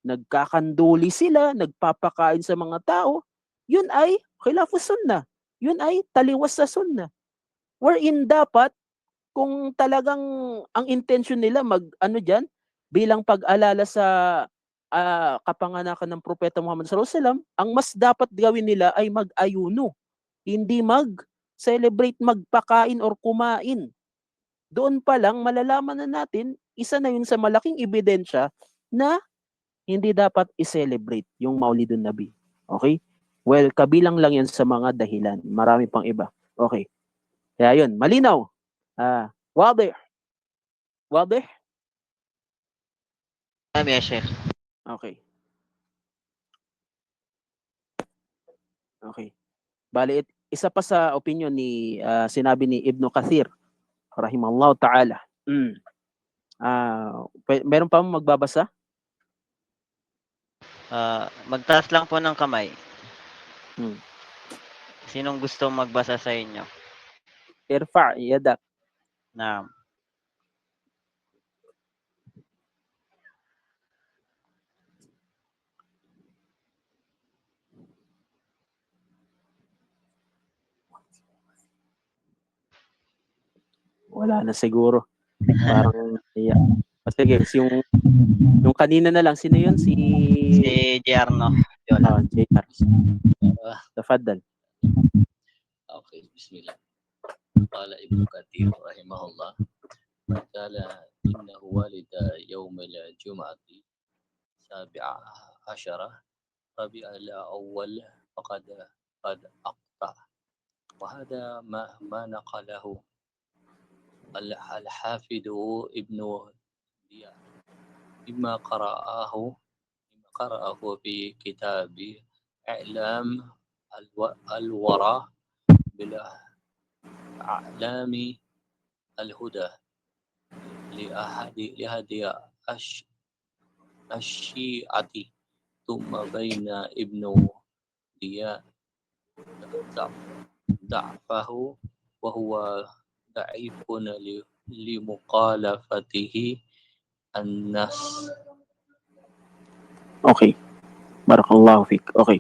nagkakanduli sila, nagpapakain sa mga tao, yun ay khilafus sunnah. Yun ay taliwas sa sunnah. Wherein dapat, kung talagang ang intention nila bilang pag-alala sa kapanganakan ng Propeta Muhammad sallallahu alaihi wasallam, ang mas dapat gawin nila ay mag-ayuno, hindi mag-celebrate, magpakain or kumain. Doon pa lang malalaman na natin, isa na yun sa malaking ebidensya na hindi dapat i-celebrate yung Maulidun Nabi. Okay? Well, kabilang lang yan sa mga dahilan. Marami pang iba. Okay. Kaya yun, malinaw. Wadih. Wadih? Ya Sheikh. Okay. Okay. Bali, isa pa sa opinion ni sinabi ni Ibn Kathir, rahimallahu ta'ala. Meron pa mong magbabasa? Magtaas lang po ng kamay. Hmm. Sinong gusto magbasa sa inyo? Irfa' yadak. Na wala na siguro. Parang, yeah. Sige, yung kanina na lang, sino yun? Si Giarno Yola. JR. Ah, Tafadhal. okay, bismillah. قال ابن كثير رحمه الله قال إنه ولد يوم الجمعة 17 ربيع الأول فقد أقطع وهذا ما نقله الحافظ ابن ضياء مما قرأه في كتاب إعلام الورى بالأعلام الهدى لهدي الشيعة ثم بين ابن ضياء ضعفه وهو ضعيف لمخالفته النص. Okay. Barakallahu fik. Okay.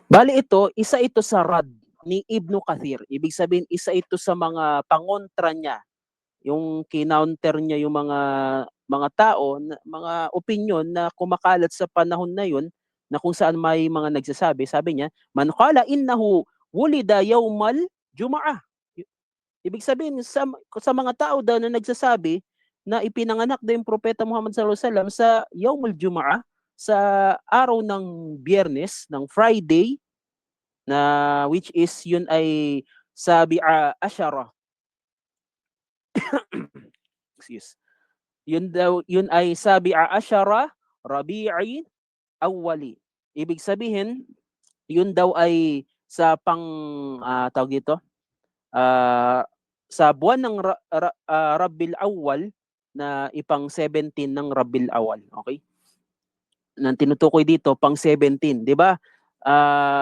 Bali isa ito sa rad ni Ibn Kathir. Ibig sabihin, isa ito sa mga pangontra niya. Yung kinounter niya yung mga tao, mga opinion na kumakalat sa panahon na yun, na kung saan may mga nagsasabi, sabi niya, man qala innahu wulida yawmal jum'ah. Ibig sabihin, sa mga tao daw na nagsasabi na ipinanganak daw yung Propeta Muhammad sallallahu alaihi wasallam sa yawmul jum'ah, sa araw ng Biyernes, ng Friday, na which is yun ay sabi'a asyara. Excuse. Yun ay sabi'a asyara Rabi'i awwali. Ibig sabihin, yun daw ay sa tawag dito, sa buwan ng Rabiul Awwal, na ipang 17 ng Rabiul Awwal. Okay? Nang tinutukoy dito, pang 17, di ba?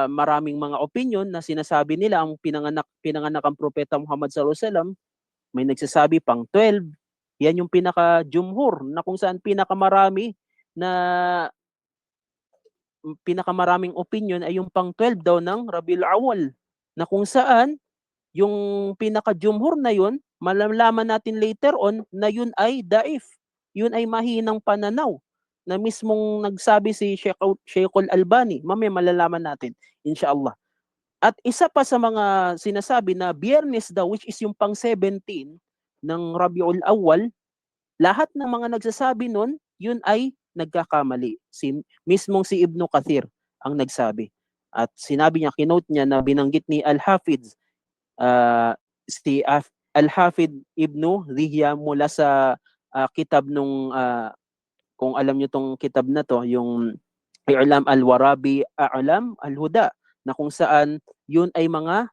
Maraming mga opinion na sinasabi nila ang pinanganak ang Propeta Muhammad sallallahu alaihi wasallam. May nagsasabi pang 12. Yan yung pinaka-jumhur, na kung saan pinakamaraming opinion ay yung pang 12 daw ng Rabiul Awwal, na kung saan yung pinaka-jumhur na yun, malalaman natin later on na yun ay daif. Yun ay mahinang pananaw, na mismong nagsabi si Sheikhul Albani. Mamaya malalaman natin, inshallah. At isa pa sa mga sinasabi na Biyernes daw, which is yung pang 17 ng Rabiul Awwal, lahat ng mga nagsasabi nun, yun ay nagkakamali. Mismong si Ibn Kathir ang nagsabi. At sinabi niya, kinote niya na binanggit ni Al-Hafiz, si Al-Hafid Ibn Dhihya mula sa kitab nung, kung alam niyo tong kitab na to, yung I'lam al-Warabi A'lam al-Huda, na kung saan yun ay mga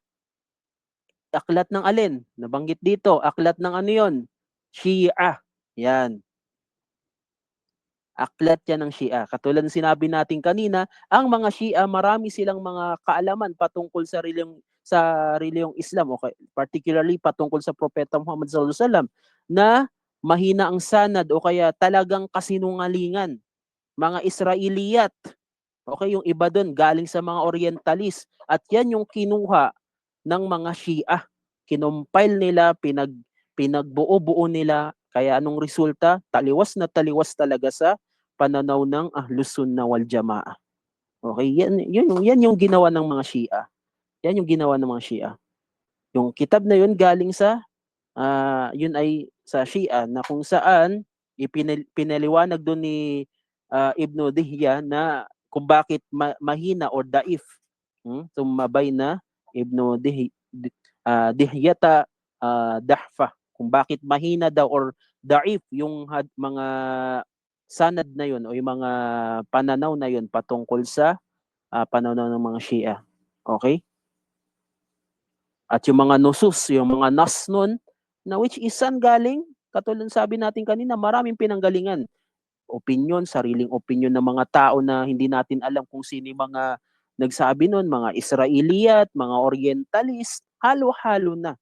aklat ng alin? Nabanggit dito, aklat ng ano yun? Shia. Yan. Aklat yan ng Shia. Katulad ng sinabi natin kanina, ang mga Shia, marami silang mga kaalaman patungkol sa reliyong Islam, okay? Particularly patungkol sa Propeta Muhammad sallallahu alaihi wasallam, na mahina ang sanad o kaya talagang kasinungalingan. Mga Israeliyat. Okay, yung iba doon galing sa mga Orientalist, at yan yung kinuha ng mga Shia. Kinompile nila, pinagbuo-buo nila, kaya anong resulta? Taliwas na taliwas talaga sa pananaw ng Ahlus Sunnah wal Jamaa. Okay, yan yung ginawa ng mga Shia. Yan yung ginawa ng mga Shia. Yung kitab na yun galing sa yun ay sa Shia, na kung saan pinaliwanag doon ni Ibn Dhihya na kung bakit mahina or daif. Tumabay na Ibn Dhihyata dahfa, kung bakit mahina daw or daif yung mga sanad na yun o yung mga pananaw na yun patungkol sa pananaw ng mga Shia. Okay? At yung mga nusus, yung mga nas nun, na which is saan galing? Katulad sabi natin kanina, maraming pinanggalingan. Opinion, sariling opinion ng mga tao na hindi natin alam kung sino yung mga nagsabi nun, mga Israeliyat, mga Orientalist, halo-halo na.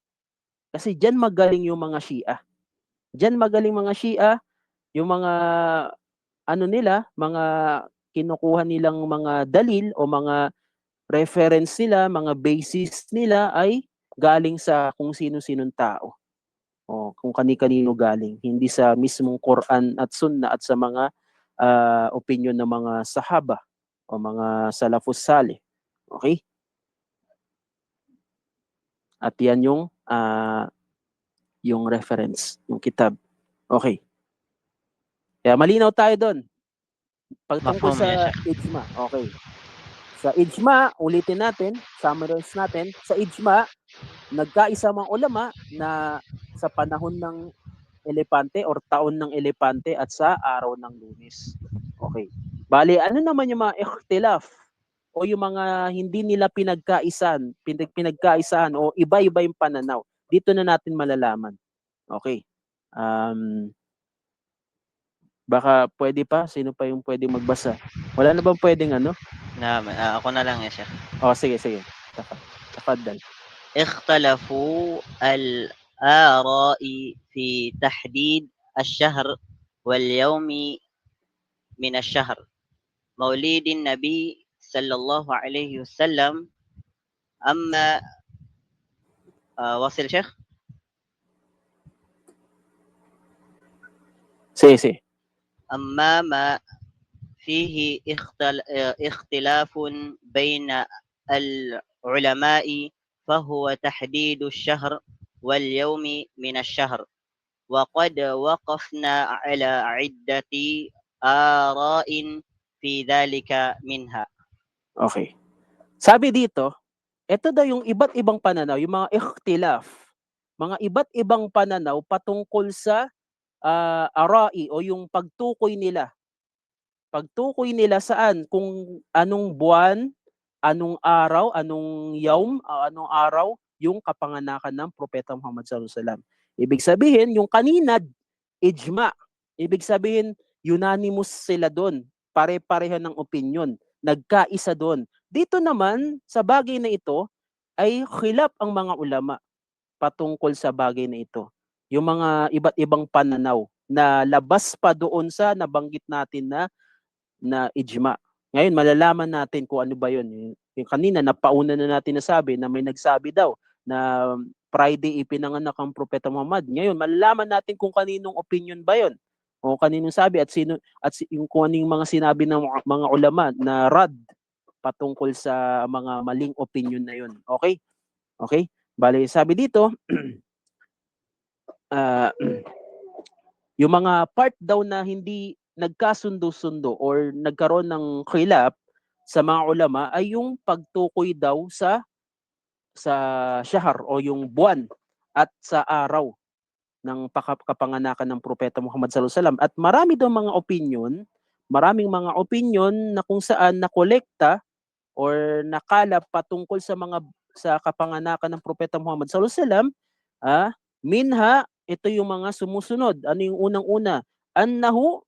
Kasi dyan magaling yung mga Shia. Dyan magaling mga Shia, yung mga mga kinukuha nilang mga dalil o mga reference nila, mga basis nila ay galing sa kung sino-sinong tao. O kung kani-kanino galing, hindi sa mismong Quran at Sunnah at sa mga opinion ng mga sahaba o mga salafus salih. Okay? At yan yung reference, yung kitab. Okay. Kaya malinaw tayo doon. Pagtungkol Mafhum ya sa Sheikh. ijma. Okay. Sa ijma, ulitin natin, summarize natin, sa ijma, nagkaisa mga ulama na sa panahon ng elepante or taon ng elepante at sa araw ng Lunes. Okay. Bali, ano naman yung mga ikhtilaf o yung mga hindi nila pinagkaisahan o iba-iba yung pananaw? Dito na natin malalaman. Okay. Baka pwede pa? Sino pa yung pwede magbasa? Wala na bang pwedeng ano? Ako na lang ya Sheikh. Sige. Tafaddal. اختلفوا الآراء في تحديد الشهر واليوم من الشهر مولد النبي صلى الله عليه وسلم. أما واصل شيخ؟ Sige. أما ما فيه اختلاف بين العلماء فهو تحديد الشهر واليوم من الشهر، وقد وقفنا على عدة آراء في ذلك منها. Okay. Sabi dito, ito daw yung iba't ibang pananaw, yung mga ikhtilaf, mga iba't ibang pananaw patungkol sa arai o yung pagtukoy nila. Pagtukoy nila saan? Kung anong buwan, anong araw, anong yaum, anong araw yung kapanganakan ng Propeta Muhammad sallallahu alaihi wasallam. Ibig sabihin, yung kanina, ijma. Ibig sabihin, unanimous sila doon. Pare-pareho ng opinion. Nagkaisa doon. Dito naman, sa bagay na ito, ay khilaf ang mga ulama patungkol sa bagay na ito. Yung mga iba't ibang pananaw na labas pa doon sa nabanggit natin na ijma. Ngayon, malalaman natin kung ano ba yun. Yung kanina, napauna na natin nasabi na may nagsabi daw na Friday ipinanganak ang Propeta Muhammad. Ngayon, malalaman natin kung kaninong opinion ba yun. O kaninong sabi at yung kung anong mga sinabi ng mga ulama na rad patungkol sa mga maling opinion na yun. Okay? Okay? Bali, sabi dito, yung mga part daw na hindi nagkasundo-sundo or nagkaroon ng khilaf sa mga ulama ay yung pagtukoy daw sa shahr o yung buwan at sa araw ng kapanganakan ng Propeta Muhammad sallallahu alaihi wasallam. At maraming mga opinion na kung saan nakolekta or nakalap patungkol sa kapanganakan ng Propeta Muhammad sallallahu alaihi wasallam, minha, ito yung mga sumusunod. Ano yung unang-una? Annahu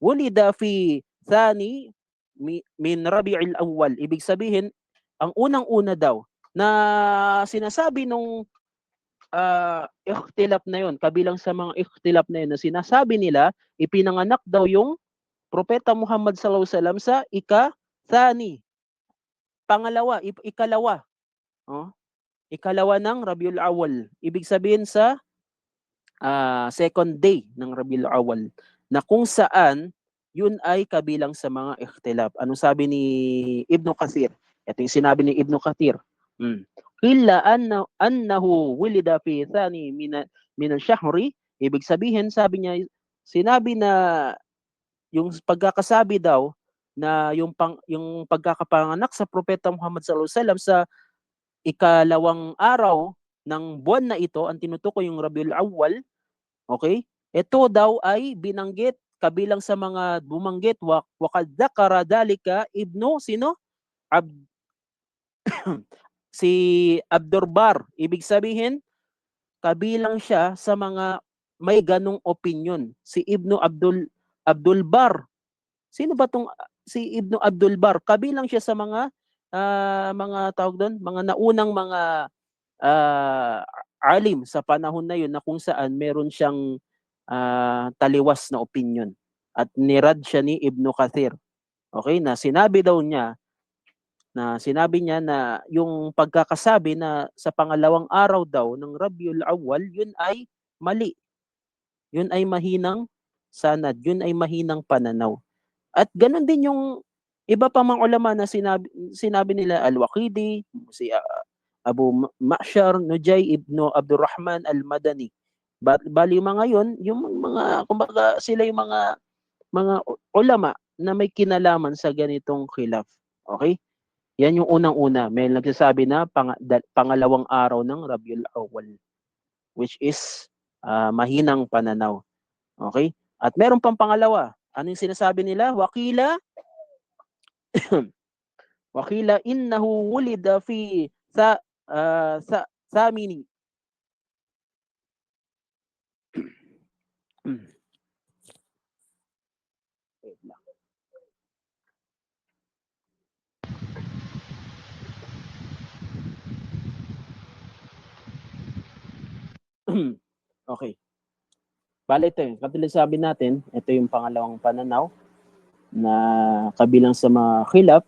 wulida fi thani min Rabi'il Awwal. Ibig sabihin, ang unang-una daw na sinasabi nung ikhtilaf na yon, kabilang sa mga ikhtilaf na yun na sinasabi nila, ipinanganak daw yung Propeta Muhammad sallallahu alaihi wasallam sa ika-thani. Pangalawa, ikalawa. Ikalawa ng Rabiul Awwal. Ibig sabihin sa second day ng Rabiul Awwal, na kung saan yun ay kabilang sa mga ikhtilaf. Anong sabi ni Ibn Kathir? Ito yung sinabi ni Ibn Kathir. Illa annahu wulida fi thani min al-shahri. Ibig sabihin, sabi niya, sinabi na yung pagkakasabi daw na yung pagkakapanganak sa Propeta Muhammad sallallahu alaihi wasallam sa ikalawang araw ng buwan na ito, ang tinutukoy yung Rabiul Awwal. Okay? Ito daw ay binanggit kabilang sa mga bumanggit wa qad dzakara dalika ibnu sino? Si Abdurbar. Ibig sabihin, kabilang siya sa mga may ganong opinion. Si Ibnu Abdul Bar. Sino ba tong si Ibnu Abdul Bar? Kabilang siya sa mga tawag doon, mga naunang mga alim sa panahon na yun na kung saan meron siyang taliwas na opinion. At nirad siya ni Ibn Kathir. Okay, na sinabi niya na yung pagkakasabi na sa pangalawang araw daw ng Rabiul Awwal, yun ay mali. Yun ay mahinang sanad, yun ay mahinang pananaw. At ganun din yung iba pa mga ulama na sinabi nila Al-Waqidi, si Abu Ma'shar Nujay ibn Abdurrahman Al-Madani. Bali yung mga yun, yung mga kumbaga sila yung mga ulama na may kinalaman sa ganitong khilaf. Okay? Yan yung unang-una. May nagsasabi na pangalawang araw ng Rabiul Awwal, which is mahinang pananaw. Okay? At meron pang pangalawa. Ano yung sinasabi nila? Wakila innahu wulida fi Samini. Okay. Bale ito yung katulad sabi natin, ito yung pangalawang pananaw na kabilang sa mga khilaf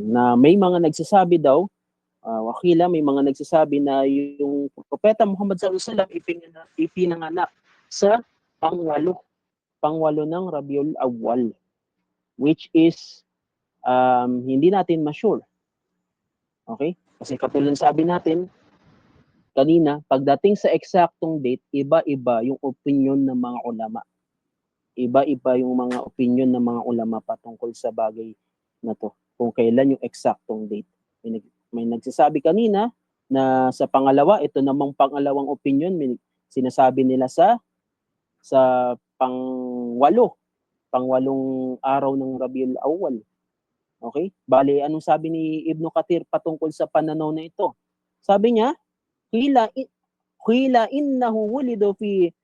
na may mga nagsasabi daw, wakila may mga nagsasabi na yung Propeta Muhammad sallallahu alaihi wasallam ipinanganak sa pangwalo ng Rabiul Awwal, which is hindi natin ma-sure. Okay? Kasi katulad sabi natin kanina, pagdating sa eksaktong date, iba-iba yung opinion ng mga ulama. Iba-iba yung mga opinion ng mga ulama patungkol sa bagay na to. Kung kailan yung eksaktong date. May nagsasabi kanina na sa pangalawa, ito namang pangalawang opinion, may sinasabi nila sa pangwalong araw ng Rabiul Awwal. Okay? Bali, anong sabi ni Ibn Kathir patungkol sa pananaw na ito? Sabi niya, Qila innahu wulido fi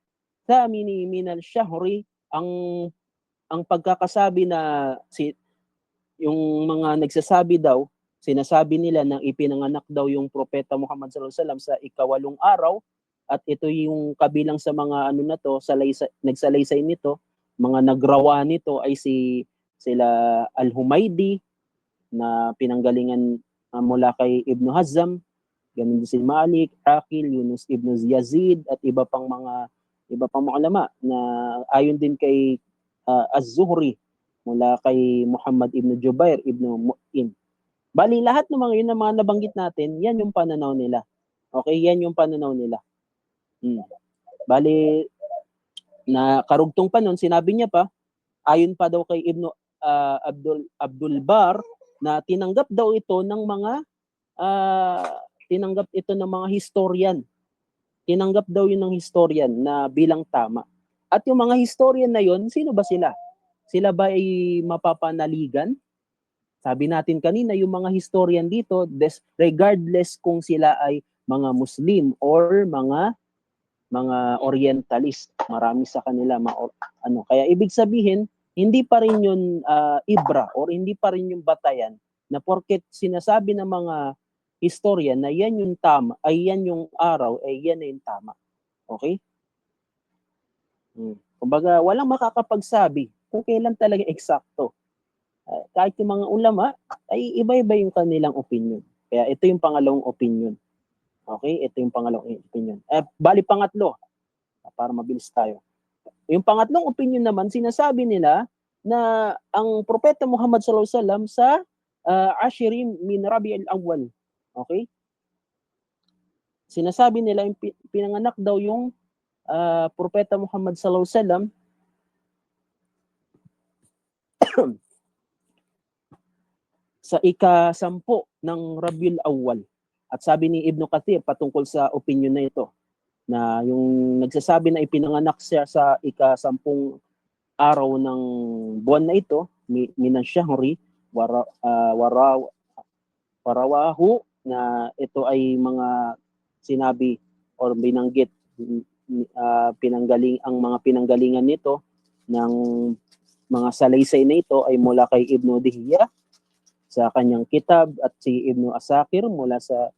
thamini min al-shahri. Ang pagkakasabi na yung mga nagsasabi daw, sinasabi nila na ipinanganak daw yung Propeta Muhammad sallallahu alaihi wasallam sa ikawalong araw, at ito yung kabilang sa mga ano na to, nagsalaysay nito, mga nagrawa nito ay sila Al-Humaydi na pinanggalingan mula kay Ibn Hazm, ganun din si Malik, Aqil, Yunus ibn Yazid at iba pang mga ulama na ayon din kay Az-Zuhri mula kay Muhammad ibn Jubair ibn Mu'in. Bali lahat ng mga yun na mga nabanggit natin, yan yung pananaw nila. Okay, yan yung pananaw nila. Bali na karugtong pa nun, sinabi niya pa, ayon pa daw kay Ibn Abdul Bar na tinanggap daw ito ng mga historian. Tinanggap daw yun ng historian na bilang tama. At yung mga historian na yun, sino ba sila? Sila ba ay mapapanaligan? Sabi natin kanina, yung mga historian dito, regardless kung sila ay mga Muslim or mga Orientalist, marami sa kanila kaya ibig sabihin, hindi pa rin yun ibra or hindi pa rin yung batayan na porket sinasabi ng mga historian na yan yung tama, ay yan yung araw, ay yan na yung tama. Okay? Kumbaga, walang makakapagsabi kung kailan talaga eksakto. Kahit yung mga ulama, ay iba-iba yung kanilang opinion. Kaya ito yung pangalawang opinion. Okay? Ito yung pangalawang opinion. Bali pangatlo, para mabilis tayo. Yung pangatlong opinion naman, sinasabi nila na ang Propeta Muhammad sallallahu alaihi wasallam sa Ashirin min Rabiul Awwal. Okay? Sinasabi nila yung pinanganak daw yung Propeta Muhammad sallallahu alaihi wasallam sa ika-10 ng Rabiul Awwal. At sabi ni Ibn Kathir patungkol sa opinion na ito, na yung nagsasabi na ipinanganak siya sa ika-10 araw ng buwan na ito, minan syahri, warawahu, na ito ay mga sinabi or binanggit ang mga pinanggalingan nito ng mga salaysay na ito ay mula kay Ibn Dihya sa kanyang kitab, at si Ibn Asakir mula sa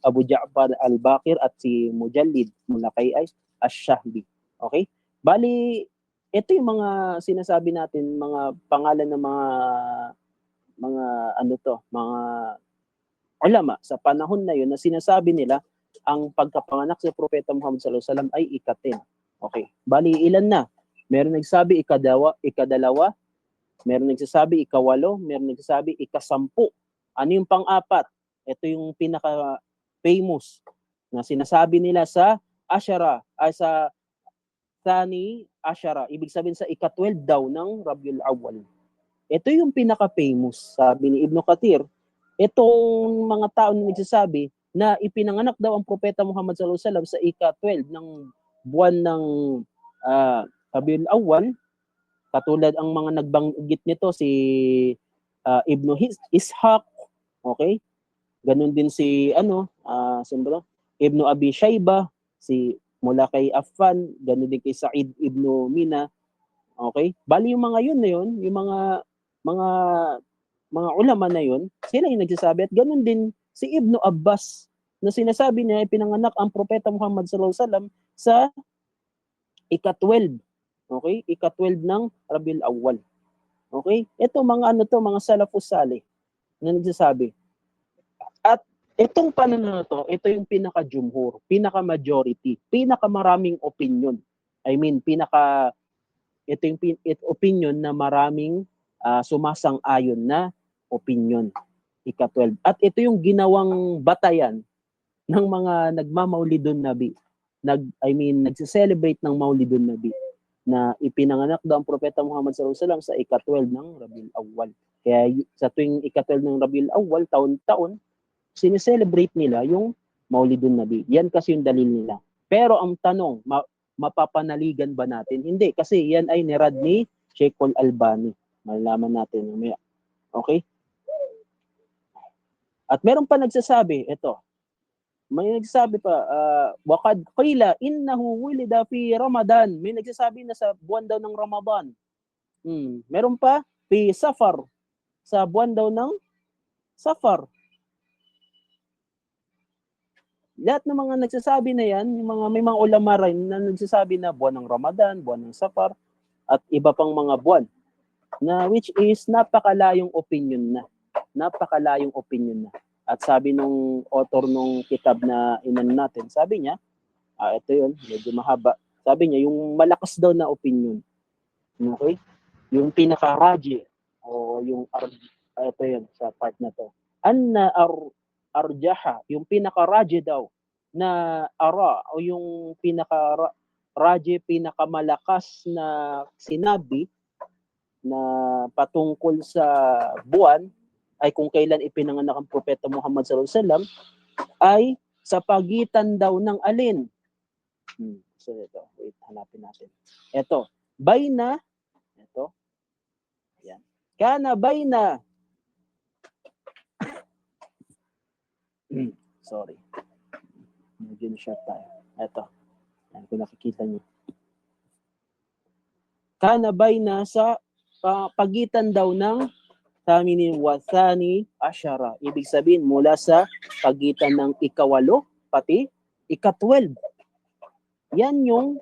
Abu Ja'far al-Baqir, at si Mujallid mula kay Ash-Shahbi. Okay? Bali, ito yung mga sinasabi natin, mga pangalan ng mga ulama sa panahon na yun na sinasabi nila ang pagkapanganak sa Propeta Muhammad sallallahu alaihi wasallam ay ika-10. Okay. Bali, ilan na? Meron nagsabi ikadalawa, meron nagsasabi ikawalo, meron nagsasabi ika-10. Ano yung pang-apat? Ito yung pinaka-famous na sinasabi nila sa Ashara, ay sa Thani Ashara. Ibig sabihin sa ika-12 daw ng Rabiul Awwal. Ito yung pinaka-famous, sabi ni Ibn Kathir. Itong mga tao na nagsasabi na ipinanganak daw ang Propeta Muhammad sallallahu alaihi wasallam sa ika-12 ng buwan ng Rabiul Awwal, katulad ang mga nagbanggit nito si Ibn Ishaq, okay? Ganun din si Ibn Abi Shayba, si mula kay Affan, ganun din kay Sa'id Ibn Mina. Okay? Bali yung mga yun na yun, yung mga ulama na yun, sila yung nagsasabi. At ganun din si Ibn Abbas na sinasabi niya pinanganak ang Propeta Muhammad sallallahu alaihi wasallam sa ika-12. Okay? Ika-12 ng Rabiul Awwal. Okay? Ito mga salafus salih na nagsasabi. At itong pananaw na to, ito yung pinaka-jumhur, pinaka-majority, pinaka-maraming opinion. I mean, ito yung opinion na maraming sumasang-ayon na opinion, ika-12. At ito yung ginawang batayan ng mga nagmamaulidun Nabi. Nagse-celebrate ng Maulidun Nabi na ipinanganak daw ang Propeta Muhammad sallallahu alaihi wasallam sa ika-12 ng Rabiul Awwal. Kaya sa tuwing ika-12 ng Rabiul Awwal, taon-taon, sineselebrate nila yung Maulidun Nabi. Yan kasi yung dalil nila. Pero ang tanong, mapapanaligan ba natin? Hindi, kasi yan ay nirad ni Sheikh Al-Albani. Malalaman natin mamaya. Okay? At meron pa nagsasabi, ito, may nagsasabi pa, waqad qila innahu wulida fi Ramadan. May nagsasabi na sa buwan daw ng Ramadan. Meron pa, fi Safar. Sa buwan daw ng Safar. Lahat ng mga nagsasabi na yan, may mga ulama rin na nagsasabi na buwan ng Ramadan, buwan ng Safar, at iba pang mga buwan. Na which is napakalayong opinion na. Napakalayong opinion na. At sabi nung author nung kitab na inan natin, sabi niya, ito yun, medyo mahaba. Sabi niya, yung malakas daw na opinion. Okay? Yung pinaka-raji, o yung, ito yun, sa part na to. Anna arjaha, yung pinaka-raji daw, na ara, o yung pinaka-raji, pinakamalakas na sinabi, na patungkol sa buwan, ay kung kailan ipinanganak ang Propeta Muhammad sallallahu alaihi wasallam, ay sa pagitan daw ng alin. So ito, wait, hanapin natin. Ito, bayna, ito, yan. Kana bayna, sorry, medyo na-short tayo. Ito, yan, kung nakikita niyo. Kana bayna sa pagitan daw ng Thamini Wathani Ashara. Ibig sabihin, mula sa pagitan ng ika-8 pati ika-12. Yan yung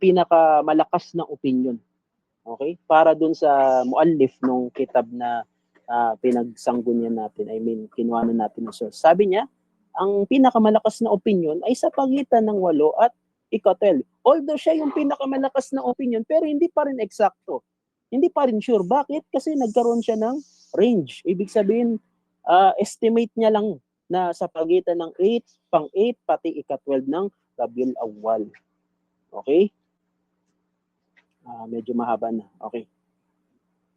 pinakamalakas na opinion. Okay? Para dun sa muallif nung kitab na pinagsanggunian natin. Kinuha na natin ng source. Sabi niya, ang pinakamalakas na opinion ay sa pagitan ng 8 at ika-12. Although siya yung pinakamalakas na opinion, pero hindi pa rin eksakto. Hindi pa rin sure. Bakit? Kasi nagkaroon siya ng range. Ibig sabihin, estimate niya lang na sa pagitan ng 8 pati ika-12 ng Rabiul Awwal. Okay? Medyo mahaba na. Okay.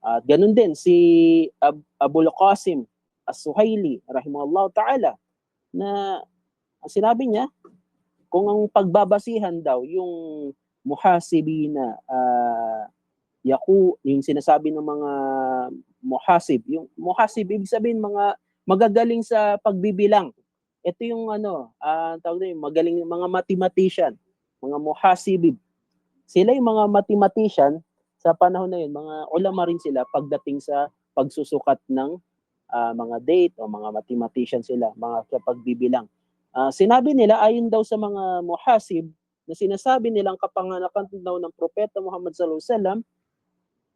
At ganun din, si Abul Qasim As-Suhaili, rahimahullah ta'ala, na sinabi niya, kung ang pagbabasihan daw, yung muhasibina, yung sinasabi ng mga muhasib. Yung muhasib, ibig sabihin mga magagaling sa pagbibilang. Ito yung magaling yung mga mathematician, mga muhasibib. Sila yung mga mathematician sa panahon na yun, mga ulama rin sila pagdating sa pagsusukat ng mga date o mga mathematician sila, mga sa pagbibilang. Sinabi nila, ayon daw sa mga muhasib, na sinasabi nilang kapanganakan daw ng Propeta Muhammad sallallahu alaihi wasallam,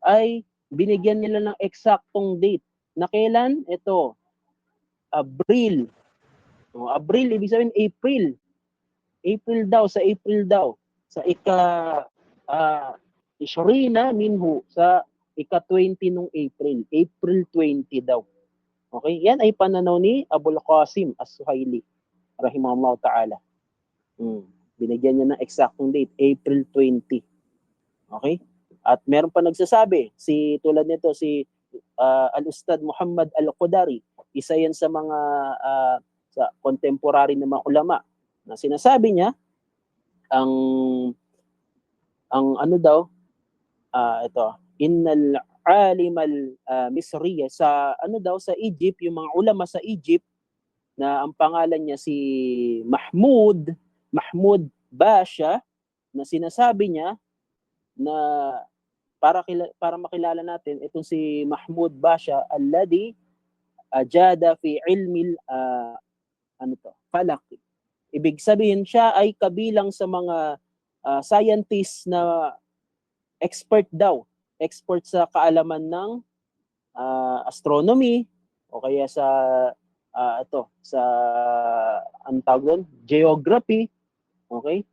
ay binigyan nila ng eksaktong date. Na kailan? Ito, Abril Abril, ibig sabihin April. April daw, sa April daw. Sa Ishrina minhu, sa ika-20 nung April. April 20 daw. Okay? Yan ay pananaw ni Abul Qasim As-Suhaili, rahimahullah ta'ala. Binigyan niya ng eksaktong date, April 20. Okay? At meron pa nagsasabi, tulad nito, si Al-Ustad Muhammad Al-Qudari, isa yan sa mga sa contemporary na mga ulama, na sinasabi niya, ang ano daw, ito, innal alim al-Misriya, sa ano daw, sa Egypt, yung mga ulama sa Egypt, na ang pangalan niya si Mahmud Basha, na sinasabi niya na para makilala natin itong si Mahmud Basha, alladhi ajada fi ilmi falak. Ibig sabihin, siya ay kabilang sa mga scientists na expert sa kaalaman ng astronomy, o kaya sa ang tawag doon, geography, okay?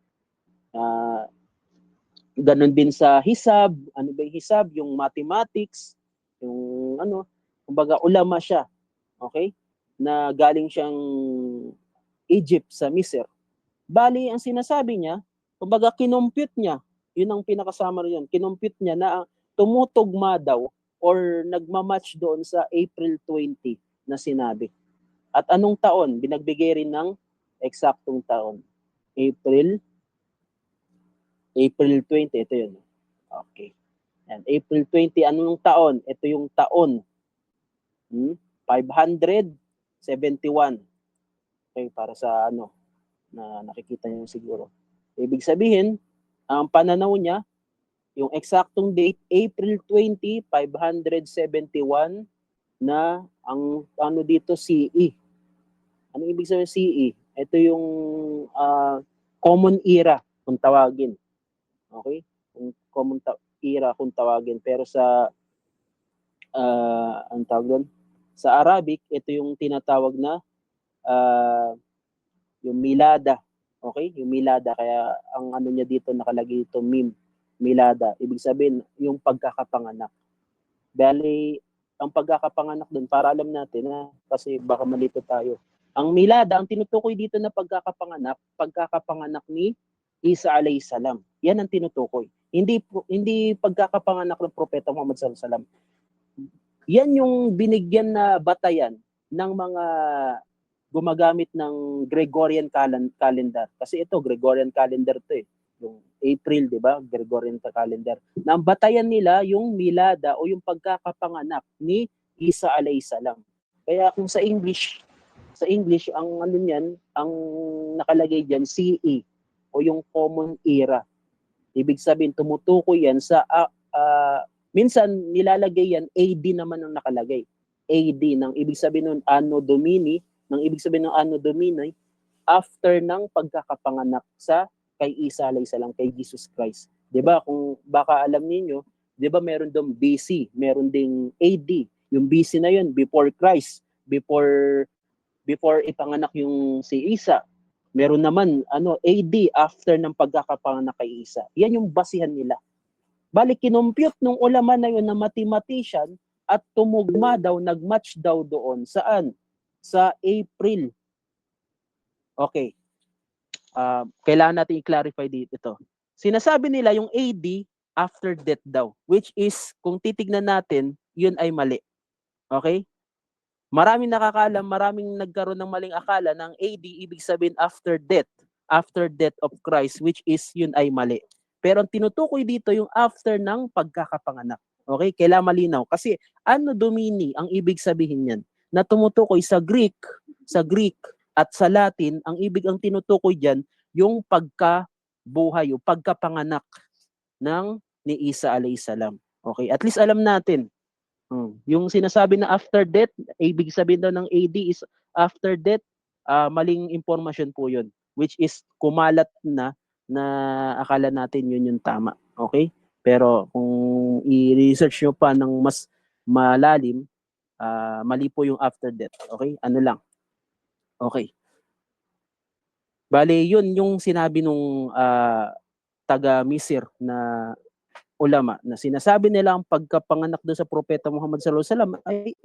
Ganon din sa hisab. Ano ba yung hisab? Yung mathematics, yung kumbaga ulama siya, okay? Na galing siyang Egypt, sa Misr. Bali, ang sinasabi niya, kumbaga kinompute niya, yun ang pinakasama rin yun, kinompute niya na tumutugma daw or nagmamatch doon sa April 20 na sinabi. At anong taon? Binagbigay rin ng eksaktong taon. April 20, ito yun. Okay. And April 20, anong taon? Ito yung taon. 571. Okay, para sa na nakikita niyo siguro. Ibig sabihin, ang pananaw niya, yung eksaktong date, April 20, 571, na ang dito, CE. Ano ibig sabihin CE? Ito yung common era, kung tawagin. Okay? Common era, kung tawagin. Pero sa ang tawag doon, sa Arabic, ito yung tinatawag na yung milada. Okay? Yung milada. Kaya ang niya dito, nakalagay ito, milada. Ibig sabihin, yung pagkakapanganak. Bali, ang pagkakapanganak doon, para alam natin, kasi baka malito tayo. Ang milada, ang tinutukoy dito na pagkakapanganak ni Isa alayhi salam. Yan ang tinutukoy. Hindi pagkakapanganak ng Propeta Muhammad sallallahu alaihi wasallam. Yan yung binigyan na batayan ng mga gumagamit ng Gregorian calendar. Kasi ito, Gregorian calendar to yung April, di ba? Gregorian calendar. Nang batayan nila yung milada o yung pagkakapanganak ni Isa alayhi salam. Kaya kung sa English, ang ang nakalagay diyan, CE o yung common era. Ibig sabihin, tumutukoy yan sa minsan nilalagay yan, AD naman ang nakalagay. AD, ng ibig sabihin ng Anno Domini, after ng pagkakapanganak kay Isa alayhi salam, kay Jesus Christ. 'Di ba? Kung baka alam niyo, 'di ba meron dong BC, meron ding AD. Yung BC na 'yun, before Christ, before ipanganak yung si Isa. Meron naman AD, after ng pagkakapanganak kay Isa. Yan yung basihan nila. Balik kinompute nung ulama na 'yon na mathematician at tumugma daw, nagmatch daw doon. Saan? Sa April. Okay. Kailangan natin i-clarify dito ito. Sinasabi nila yung AD after death daw, which is, kung titignan natin, yun ay mali. Okay? Maraming nakakaalam, maraming nagkaroon ng maling akala ng AD, ibig sabihin after death of Christ, which is yun ay mali. Pero ang tinutukoy dito yung after ng pagkakapanganak. Okay? Kailangan malinaw. Kasi Anno Domini ang ibig sabihin niyan, na tumutukoy sa Greek at sa Latin, ang tinutukoy diyan yung pagkabuhay o pagkapanganak ni Isa alayhi salam. Okay? At least alam natin. Yung sinasabi na after death, ibig sabihin daw ng AD is after death, maling impormasyon po yun. Which is kumalat na akala natin yun yung tama. Okay? Pero kung i-research nyo pa ng mas malalim, mali po yung after death. Okay? Ano lang. Okay. Bale, yun yung sinabi nung taga Misir na ulama na sinasabi nila ang pagkapanganak doon sa Propeta Muhammad sallallahu alaihi wasallam ay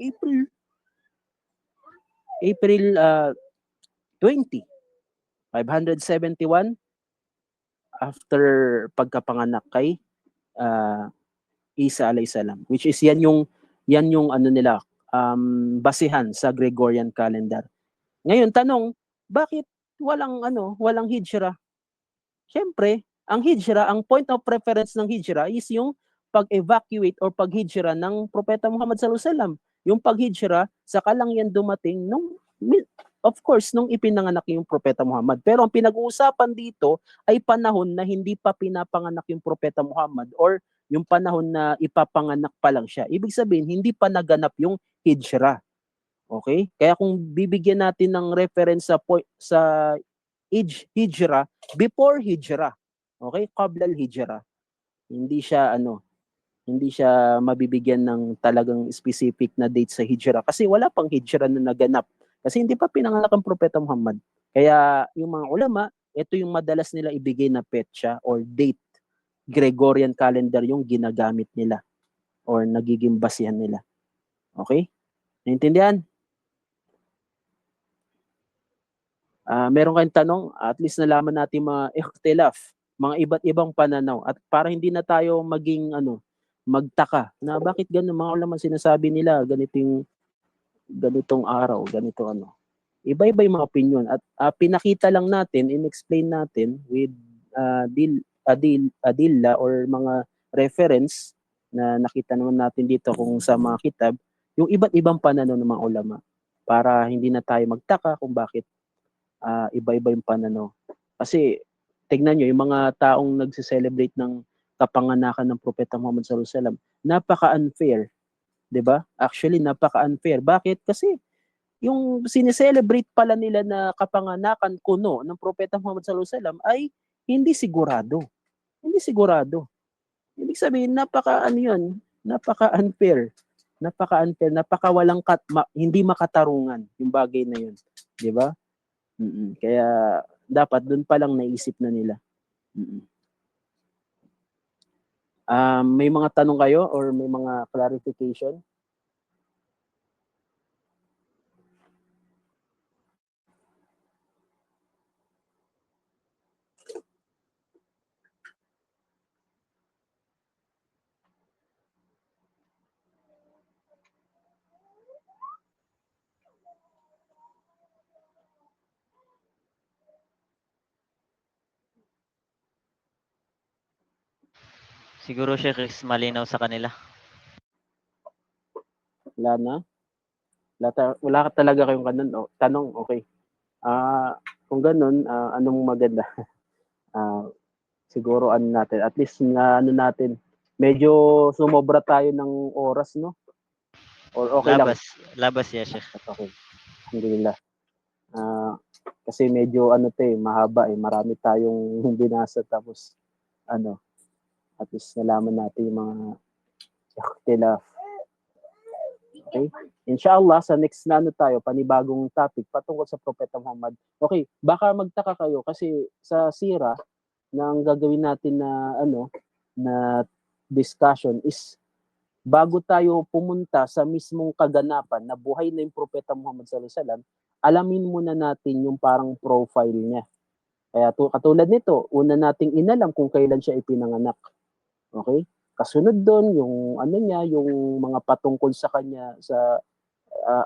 April 20, 571 after pagkapanganak kay Isa alayhi salam, which is yan yung ano nila, basihan sa Gregorian calendar. Ngayon tanong, bakit walang hijra? Siyempre, ang point of reference ng hijra is yung pag-evacuate or pag-hijra ng Propeta Muhammad sallallahu alaihi wasallam. Yung pag-hijra, saka lang yan dumating of course, nung ipinanganak yung Propeta Muhammad. Pero ang pinag-uusapan dito ay panahon na hindi pa pinapanganak yung Propeta Muhammad or yung panahon na ipapanganak pa lang siya. Ibig sabihin, hindi pa naganap yung hijra. Okay? Kaya kung bibigyan natin ng reference sa hijra, before hijra. Okay? Qabla al-hijra. Hindi siya mabibigyan ng talagang specific na date sa hijra kasi wala pang hijra na naganap. Kasi hindi pa pinanganak ang Propeta Muhammad. Kaya yung mga ulama, ito yung madalas nila ibigay na petsa or date. Gregorian calendar yung ginagamit nila or nagiging basihan nila. Okay? Naintindihan? Meron kayong tanong? At least nalaman natin mga ikhtilaf, mga iba't ibang pananaw. At para hindi na tayo magtaka na bakit ganun mga ulama sinasabi nila ganitong araw, ganito Iba-iba yung mga opinion at pinakita lang natin, in-explain natin with adilla or mga reference na nakita naman natin dito kung sa mga kitab, yung iba't ibang pananaw ng mga ulama para hindi na tayo magtaka kung bakit iba-iba yung pananaw. Kasi tignan nyo, yung mga taong nagse-celebrate ng kapanganakan ng Propeta Muhammad sallallahu alaihi wasallam, napaka-unfair, 'di ba? Actually, napaka-unfair. Bakit? Kasi yung sineselebrate pala nila na kapanganakan kuno ng Propeta Muhammad sallallahu alaihi wasallam ay hindi sigurado. Hindi sigurado. Ibig sabihin, napaka-unfair. Napaka-unfair, hindi makatarungan yung bagay na yun. 'Di ba? Kaya dapat doon pa lang naisip na nila. May mga tanong kayo or may mga clarification? Siguro Sheikh is malinaw sa kanila. Wala na? Wala ka talaga kayong tanong? Okay. Kung ganun, anong maganda? Siguro natin, at least na natin, medyo sumobra tayo ng oras, no? Or okay lang? Labas ya, Sheikh. Okay. Alhamdulillah. Kasi medyo mahaba marami tayong binasa tapos at least nalaman natin yung mga ikhtilaf. Okay? Inshallah, sa next na tayo, panibagong topic patungkol sa Propeta Muhammad. Okay, baka magtaka kayo kasi sa sira na ang gagawin natin na discussion is bago tayo pumunta sa mismong kaganapan na buhay na yung Propeta Muhammad sallallahu alaihi wasallam, alamin muna natin yung parang profile niya. Kaya katulad nito, una nating inalam kung kailan siya ipinanganak. Okay? Kasunod doon yung yung mga patungkol sa kanya sa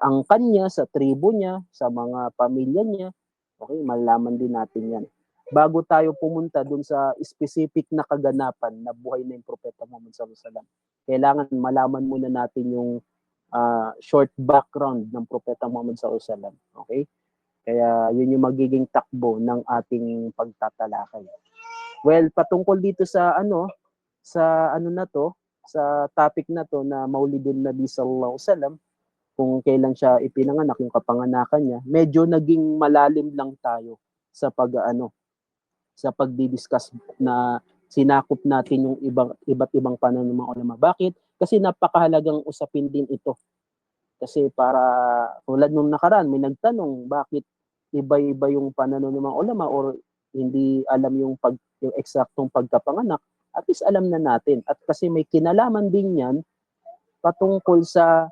angkan niya, sa tribo niya, sa mga pamilya niya. Okay, malalaman din natin 'yan. Bago tayo pumunta doon sa specific na kaganapan na buhay na yung Propeta Muhammad sallallahu alaihi wasallam, kailangan malaman muna natin yung short background ng Propeta Muhammad sallallahu alaihi wasallam. Okay? Kaya yun yung magiging takbo ng ating pagtatalakay. Well, patungkol dito sa sa topic na to na Maulidun Nabi sallallahu alaihi wasallam, kung kailan siya ipinanganak, yung kapanganakan niya, medyo naging malalim lang tayo sa sa pagdi-discuss na sinakop natin yung iba't ibang pananaw ng mga ulama. Bakit? Kasi napakahalagang usapin din ito. Kasi para tulad nung nakaraan, may nagtanong, bakit iba-iba yung pananaw ng mga ulama or hindi alam yung eksaktong pagkapanganak, at least alam na natin. At kasi may kinalaman din yan patungkol sa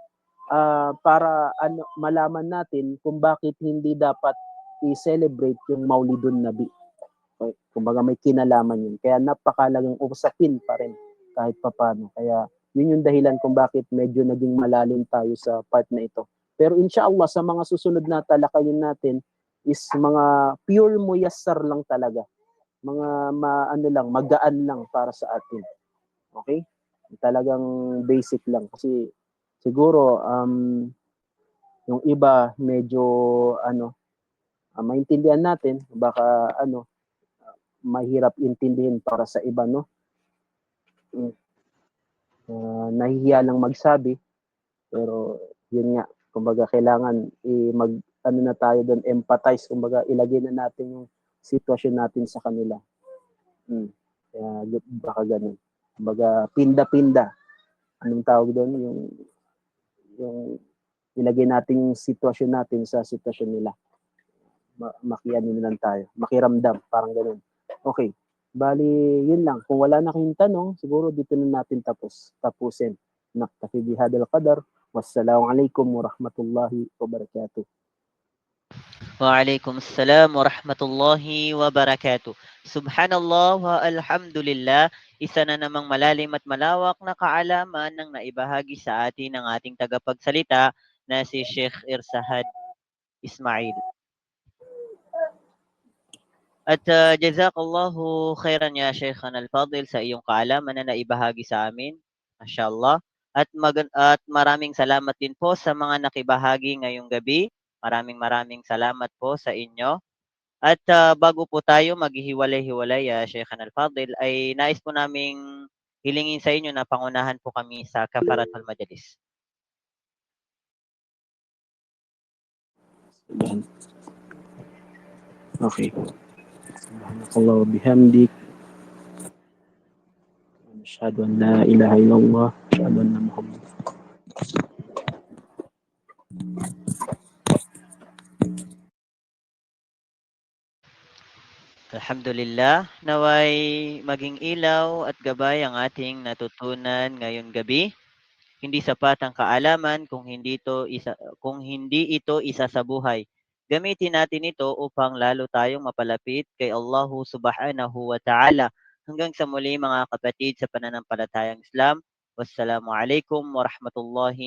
para malaman natin kung bakit hindi dapat i-celebrate yung Maulidun Nabi. Okay? Kumbaga may kinalaman yun. Kaya napakalagang usapin pa rin kahit papano. Kaya yun yung dahilan kung bakit medyo naging malalim tayo sa part na ito. Pero inshallah sa mga susunod na talakayin natin is mga pure muyassar lang talaga. Mga magaan lang para sa atin. Okay? Talagang basic lang kasi siguro yung iba medyo maintindihan natin, baka mahirap intindihin para sa iba, no? Nahihiya lang magsabi, pero yun nga, kumbaga kailangan na tayo doon, empathize, kumbaga ilagay na natin yung sitwasyon natin sa kanila. Kaya baka ganun. Kumbaga pinda-pinda. Anong tawag doon? Yung ilagay natin yung sitwasyon natin sa sitwasyon nila. Makianin lang tayo. Makiramdam. Parang ganun. Okay. Bali, yun lang. Kung wala na kayong tanong, siguro dito na natin tapusin. Naktafi bihadal qadar. Wassalamualaikum warahmatullahi wabarakatuh. Waalaikumsalam warahmatullahi wabarakatuh. Subhanallah wa alhamdulillah. Isa na namang malalim at malawak na kaalaman ng naibahagi sa atin ng ating tagapagsalita na si Sheikh Irsahad Ismail. At jazakallahu khairan ya Sheikhana al-Fadil sa iyong kaalaman na naibahagi sa amin. Mashallah. At maraming salamat din po sa mga nakibahagi ngayong gabi. Maraming salamat po sa inyo. At bago po tayo maghihiwalay-hiwalay, Sheikhana al-Fadil, ay nais po naming hilingin sa inyo na pangunahan po kami sa Kafaratul Majlis. Okay. Subhanakallah wa bihamdik. Asyhadu an la ilaha illallah wa asyhadu anna Muhammad. Alhamdulillah, naway maging ilaw at gabay ang ating natutunan ngayong gabi. Hindi sapat ang kaalaman kung hindi ito isa sa buhay. Gamitin natin ito upang lalo tayong mapalapit kay Allah Subhanahu wa Ta'ala. Hanggang sa muli mga kapatid sa pananampalatayang Islam. Wassalamualaikum warahmatullahi